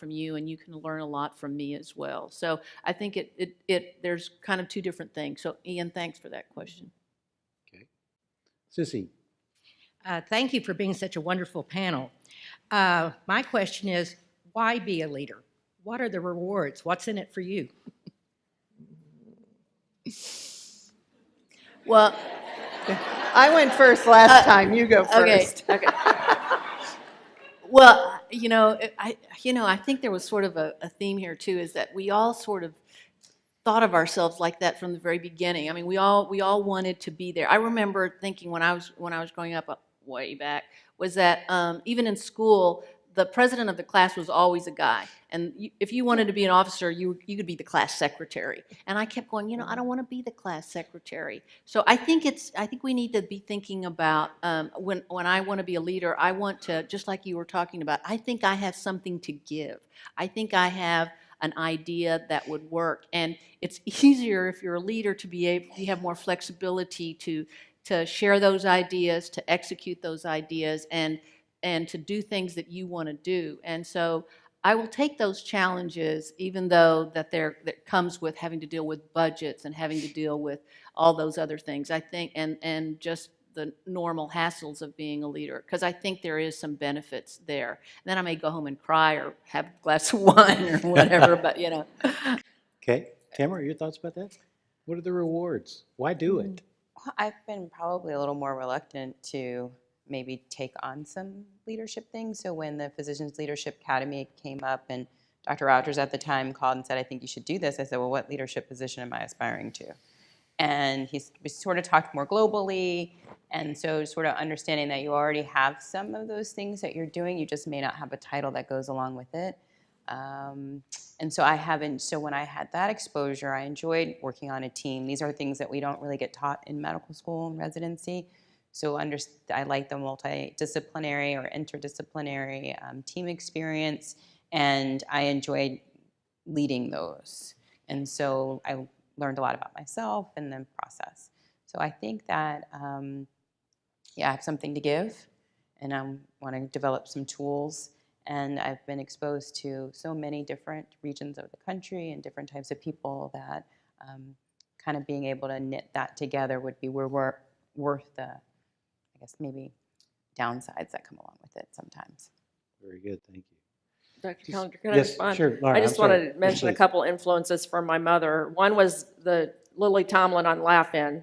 from you, and you can learn a lot from me as well. So I think there's kind of two different things. So Ian, thanks for that question. Okay. Sissy. Thank you for being such a wonderful panel. My question is, why be a leader? What are the rewards? What's in it for you? Well, I went first last time. You go first. Okay. Well, I think there was sort of a theme here too, is that we all sort of thought of ourselves like that from the very beginning. I mean, we all wanted to be there. I remember thinking when I was growing up way back, was that even in school, the president of the class was always a guy, and if you wanted to be an officer, you could be the class secretary. And I kept going, I don't want to be the class secretary. So I think we need to be thinking about when I want to be a leader, I want to, just like you were talking about, I think I have something to give. I think I have an idea that would work, and it's easier if you're a leader to be able, you have more flexibility to share those ideas, to execute those ideas, and to do things that you want to do. And so I will take those challenges, even though that comes with having to deal with budgets and having to deal with all those other things, I think, and just the normal hassles of being a leader, because I think there is some benefits there. And then I may go home and cry or have a glass of wine or whatever, but Okay. Tamara, your thoughts about that? What are the rewards? Why do it? I've been probably a little more reluctant to maybe take on some leadership things. So when the Physicians Leadership Academy came up and Dr. Rogers at the time called and said, I think you should do this, I said, well, what leadership position am I aspiring to? And we sort of talked more globally, and so sort of understanding that you already have some of those things that you're doing, you just may not have a title that goes along with it. And so so when I had that exposure, I enjoyed working on a team. These are things that we don't really get taught in medical school and residency. So I like the multidisciplinary or interdisciplinary team experience, and I enjoyed leading those. And so I learned a lot about myself and the process. So I think that, I have something to give, and I want to develop some tools. And I've been exposed to so many different regions of the country and different types of people that kind of being able to knit that together would be worth the, I guess, maybe downsides that come along with it sometimes. Very good, thank you. Dr. Callender, can I Yes, respond? sure, Laura, I I'm just sorry. wanted to mention a Please. couple influences from my mother. One was the Lily Tomlin on Laugh-In.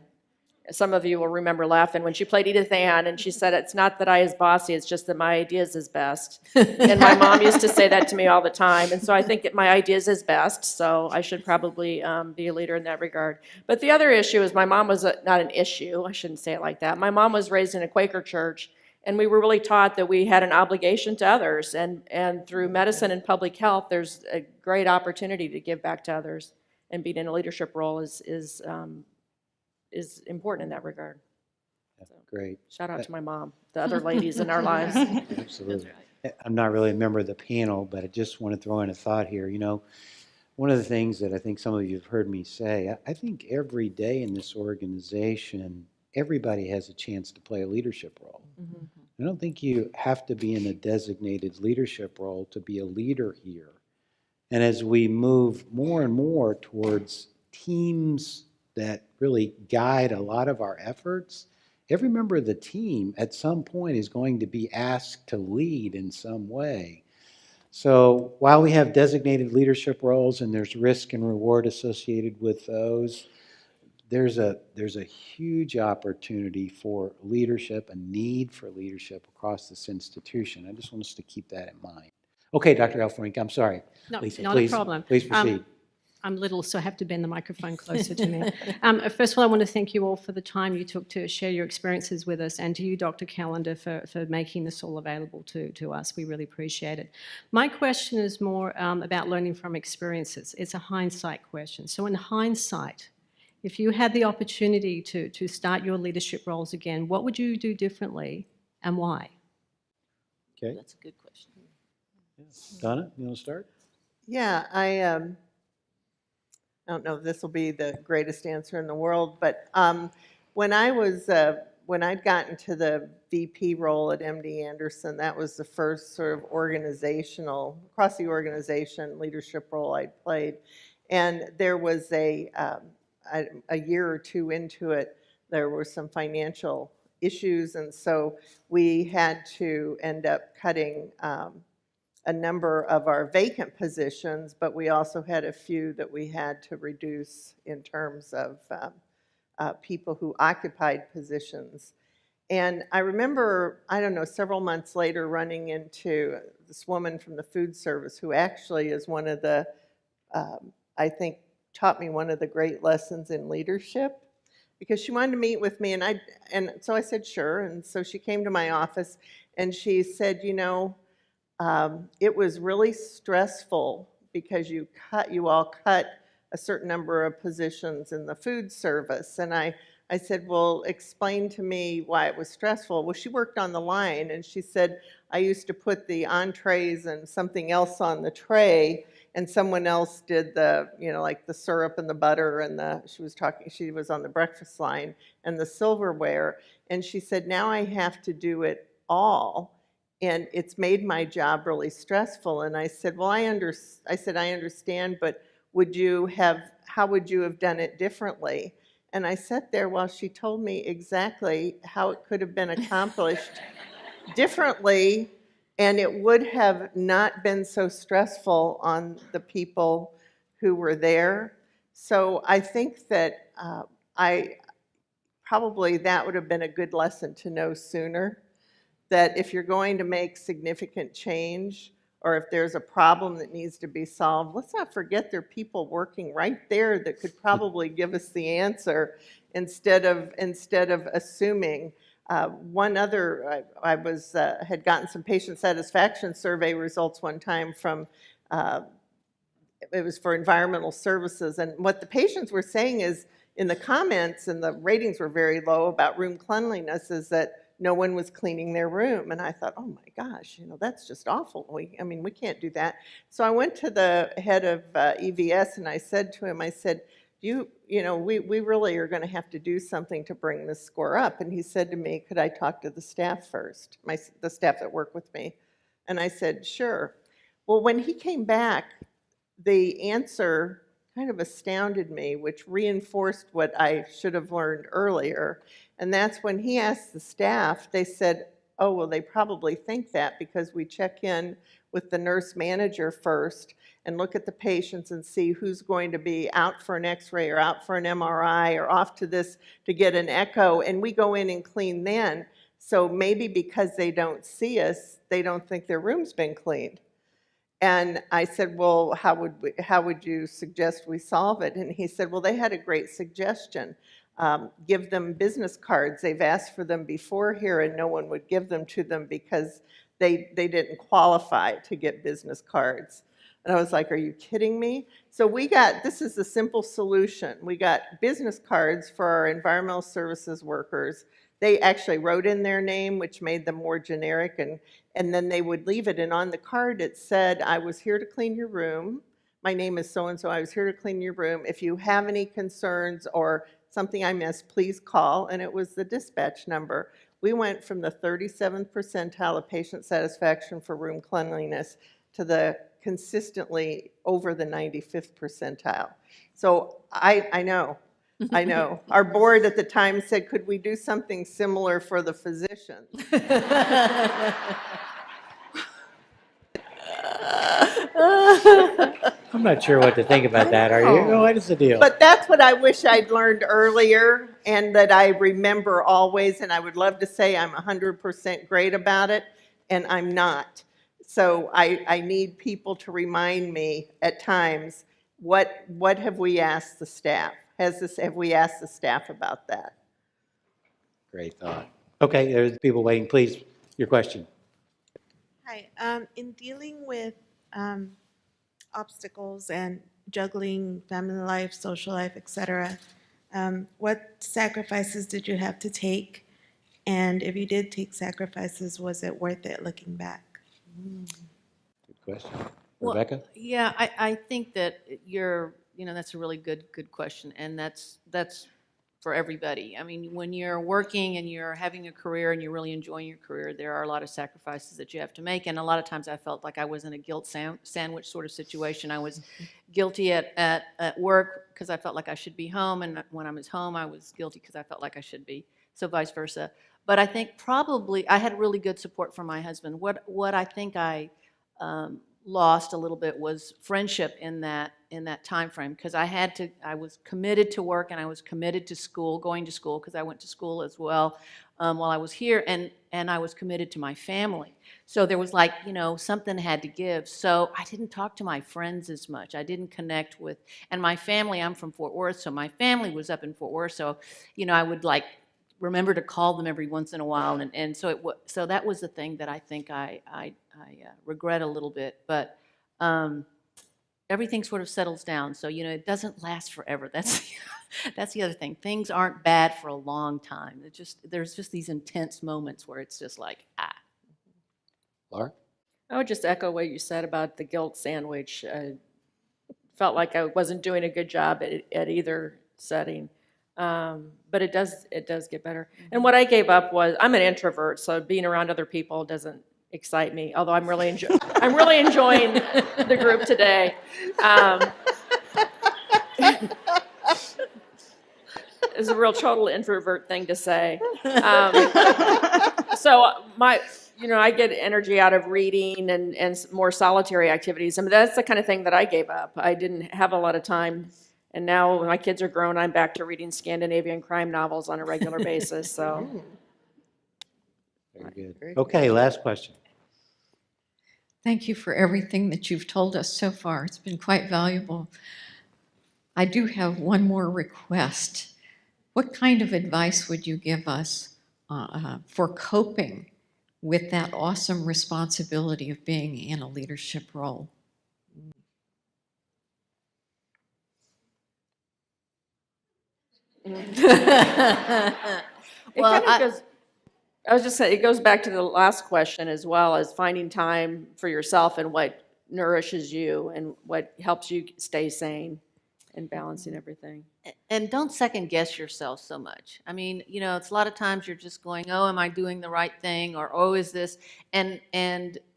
Some of you will remember Laugh-In when she played Edith Ann, and she said, it's not that I is bossy, it's just that my ideas is best. And my mom used to say that to me all the time, and so I think that my ideas is best, so I should probably be a leader in that regard. But the other issue is my mom was not an issue, I shouldn't say it like that. My mom was raised in a Quaker church, and we were really taught that we had an obligation to others, and through medicine and public health, there's a great opportunity to give back to others, and being in a leadership role is important in that regard. So, Great, shout out to my mom, the other ladies in our lives. absolutely. I'm not really a member of the panel, but I just want to throw in a thought here. You know, one of the things that I think some of you have heard me say, I think every day in this organization, everybody has a chance to play a leadership role. Mhm. I don't think you have to be in a designated leadership role to be a leader here. And as we move more and more towards teams that really guide a lot of our efforts, every member of the team at some point is going to be asked to lead in some way. So while we have designated leadership roles and there's risk and reward associated with those, there's a huge opportunity for leadership, a need for leadership across this institution. I just want us to keep that in mind. Okay, Dr. Elfrink, I'm sorry. No, Lisa, not please, a problem. please proceed. I'm little, so I have to bend the microphone closer to me. First of all, I want to thank you all for the time you took to share your experiences with us, and to you, Dr. Callender, for making this all available to us. We really appreciate it. My question is more about learning from experiences. It's a hindsight question. So in hindsight, if you had the opportunity to start your leadership roles again, what would you do differently and why? Okay, That's a good question. Donna, you want to start? Yeah, I don't know if this will be the greatest answer in the world, but when I'd gotten to the VP role at MD Anderson, that was the first sort of organizational, across the organization leadership role I'd played. And there was a year or two into it, there were some financial issues, and so we had to end up cutting a number of our vacant positions, but we also had a few that we had to reduce in terms of people who occupied positions. And I remember, I don't know, several months later running into this woman from the food service who actually is one of the, I think, taught me one of the great lessons in leadership, because she wanted to meet with me, and so I said sure, and so she came to my office and she said, you know, it was really stressful because you all cut a certain number of positions in the food service. And I said, well, explain to me why it was stressful. Well, she worked on the line, and she said, I used to put the entrees and something else on the tray, and someone else did the, like the syrup and the butter, and she was on the breakfast line, and the silverware. And she said, now I have to do it all. And it's made my job really stressful. And I said, well, I understand, but how would you have done it differently? And I sat there while she told me exactly how it could have been accomplished differently, and it would have not been so stressful on the people who were there. So I think that that would have been a good lesson to know sooner. that if you're going to make significant change, or if there's a problem that needs to be solved, let's not forget there are people working right there that could probably give us the answer instead of assuming. One other, I had gotten some patient satisfaction survey results one time from, it was for environmental services, and what the patients were saying is, in the comments, and the ratings were very low about room cleanliness, is that no one was cleaning their room. And I thought, oh my gosh, that's just awful. We can't do that. So I went to the head of EVS and I said to him, I said, we really are going to have to do something to bring this score up. And he said to me, could I talk to the staff first, the staff that work with me? And I said, sure. Well, when he came back, the answer kind of astounded me, which reinforced what I should have learned earlier. And that's when he asked the staff, they said, oh, well, they probably think that because we check in with the nurse manager first and look at the patients and see who's going to be out for an x-ray or out for an MRI or off to this to get an echo, and we go in and clean then. So maybe because they don't see us, they don't think their room's been cleaned. And I said, well, how would you suggest we solve it? And he said, well, they had a great suggestion. Give them business cards. They've asked for them before here, and no one would give them to them because they didn't qualify to get business cards. And I was like, are you kidding me? So this is a simple solution. We got business cards for our environmental services workers. They actually wrote in their name, which made them more generic, and then they would leave it. And on the card it said, I was here to clean your room. My name is so-and-so. I was here to clean your room. If you have any concerns or something I missed, please call. And it was the dispatch number. We went from the 37th percentile of patient satisfaction for room cleanliness to the consistently over the 95th percentile. So I know. Our board at the time said, could we do something similar for the physicians? I'm not sure what to think about that. Are you? What is the deal? But that's what I wish I'd learned earlier and that I remember always, and I would love to say I'm 100% great about it, and I'm not. So I need people to remind me at times, what have we asked the staff? Have we asked the staff about that? Great thought. Okay, there's people waiting. Please, your question. Hi. In dealing with obstacles and juggling family life, social life, etc., what sacrifices did you have to take? And if you did take sacrifices, was it worth it looking back? Good question. Well, Rebecca? Yeah, I think that that's a really good question, and that's for everybody. I mean, when you're working and you're having a career and you're really enjoying your career, there are a lot of sacrifices that you have to make, and a lot of times I felt like I was in a guilt sandwich sort of situation. I was guilty at work because I felt like I should be home, and when I was home, I was guilty because I felt like I should be, so vice versa. But I think probably I had really good support from my husband. What I think I lost a little bit was friendship in that time frame, because I was committed to work and I was committed to school, going to school, because I went to school as well while I was here, and I was committed to my family. So there was something had to give. So I didn't talk to my friends as much. I didn't connect with, and my family, I'm from Fort Worth, so my family was up in Fort Worth, so I would remember to call them every once in a while, and so that was the thing that I think I regret a little bit, but everything sort of settles down. So it doesn't last forever. That's the other thing. Things aren't bad for a long time. There's just these intense moments where it's just like Laura? I would just echo what you said about the guilt sandwich. Felt like I wasn't doing a good job at either setting. But it does get better. And what I gave up was, I'm an introvert, so being around other people doesn't excite me. Although I'm really enjoying the group today. It's a real total introvert thing to say. So I get energy out of reading and more solitary activities. I mean, that's the kind of thing that I gave up. I didn't have a lot of time. And now when my kids are grown, I'm back to reading Scandinavian crime novels on a regular basis. So, Very good. Very Okay, last question. Thank you for everything that you've told us so far. It's been quite valuable. I do have one more request. What kind of advice would you give us for coping with that awesome responsibility of being in a leadership role? Well, It kind of goes, I was just saying, it goes back to the last question as well, as finding time for yourself and what nourishes you and what helps you stay sane and balancing everything. and don't second guess yourself so much. I mean, you know, it's a lot of times you're just going, oh, am I doing the right thing? Or, oh, is this? And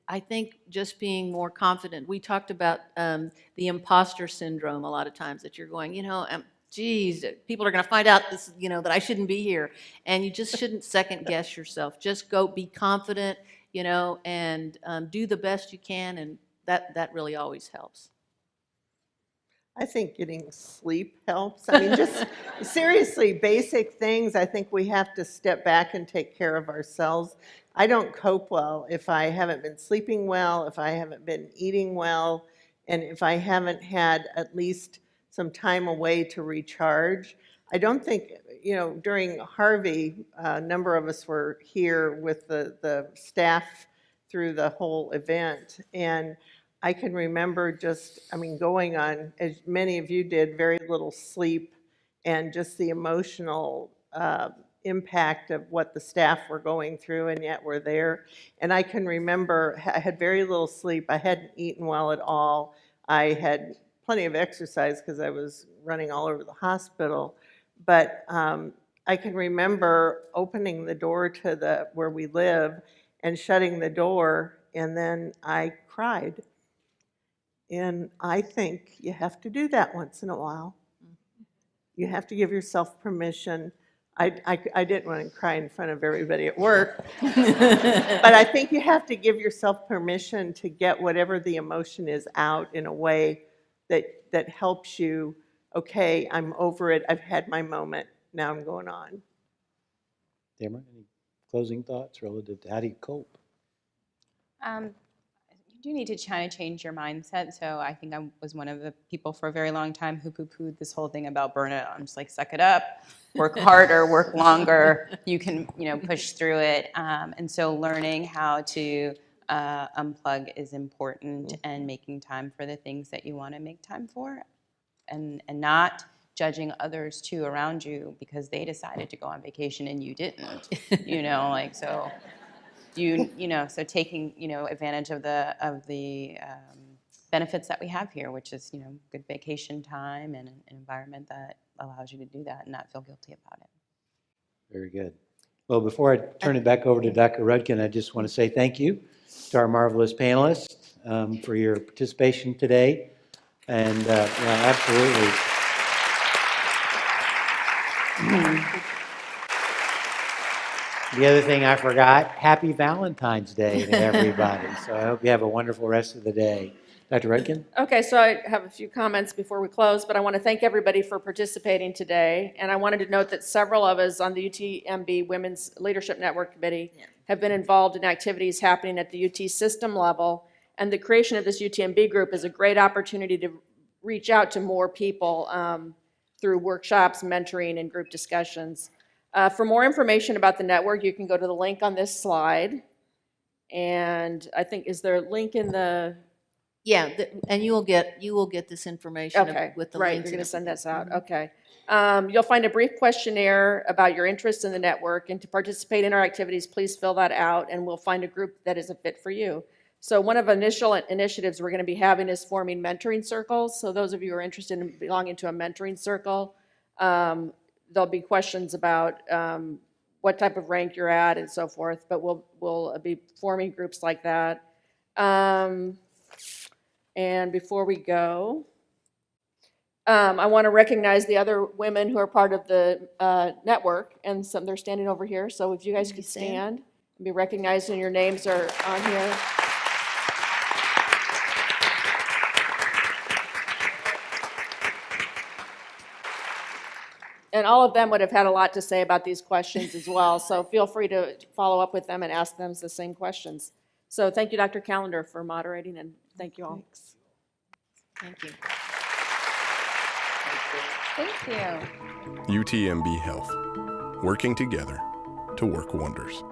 I think just being more confident. We talked about the imposter syndrome a lot of times, that you're going, you know, geez, people are going to find out this, you know, that I shouldn't be here. And you just shouldn't second guess yourself. Just go be confident, you know, and do the best you can. And that really always helps. I think getting sleep helps. I mean, just seriously, basic things. I think we have to step back and take care of ourselves. I don't cope well if I haven't been sleeping well, if I haven't been eating well, and if I haven't had at least some time away to recharge. I don't think, you know, during Harvey, a number of us were here with the staff through the whole event, and I can remember just, I mean, going on, as many of you did, very little sleep, and just the emotional impact of what the staff were going through, and yet we're there. And I can remember I had very little sleep. I hadn't eaten well at all. I had plenty of exercise because I was running all over the hospital. But I can remember opening the door to where we live and shutting the door, and then I cried. And I think you have to do that once in a while. You have to give yourself permission. I didn't want to cry in front of everybody at work, but I think you have to give yourself permission to get whatever the emotion is out in a way that helps you, okay, I'm over it, I've had my moment, now I'm going on. Tamara, any closing thoughts relative to how do you cope? You do need to kind of change your mindset. So I think I was one of the people for a very long time who poo-pooed this whole thing about burnout. I'm just like, suck it up, work harder, work longer. You can, you know, push through it. And so learning how to unplug is important, and making time for the things that you want to make time for, and not judging others too around you because they decided to go on vacation and you didn't. You know, like so. You know, so taking, you know, advantage of the benefits that we have here, which is, you know, good vacation time and an environment that allows you to do that and not feel guilty about it. Very good. Well, before I turn it back over to Dr. Rudkin, I just want to say thank you to our marvelous panelists for your participation today. And yeah, absolutely. The other thing I forgot, happy Valentine's Day to everybody. So I hope you have a wonderful rest of the day. Dr. Rudkin? Okay, so I have a few comments before we close, but I want to thank everybody for participating today. And I wanted to note that several of us on the UTMB Women's Leadership Network Committee have been involved in activities happening at the UT system level. And the creation of this UTMB group is a great opportunity to reach out to more people through workshops, mentoring, and group discussions. For more information about the network, you can go to the link on this slide. And I think, is there a link in the... Yeah, and you will get this information Okay, with the right, links. you're going to send this out, okay. You'll find a brief questionnaire about your interest in the network, and to participate in our activities, please fill that out, and we'll find a group that is a fit for you. So one of the initial initiatives we're going to be having is forming mentoring circles. So those of you who are interested in belonging to a mentoring circle, there'll be questions about what type of rank you're at and so forth, but we'll be forming groups like that. And before we go, I want to recognize the other women who are part of the network, and they're standing over here. So if you guys could stand and be recognized, and your names are on here. And all of them would have had a lot to say about these questions as well. So feel free to follow up with them and ask them the same questions. So thank you, Dr. Callender, for moderating, and thank you all. Thank you. Thank you. UTMB Health, working together to work wonders.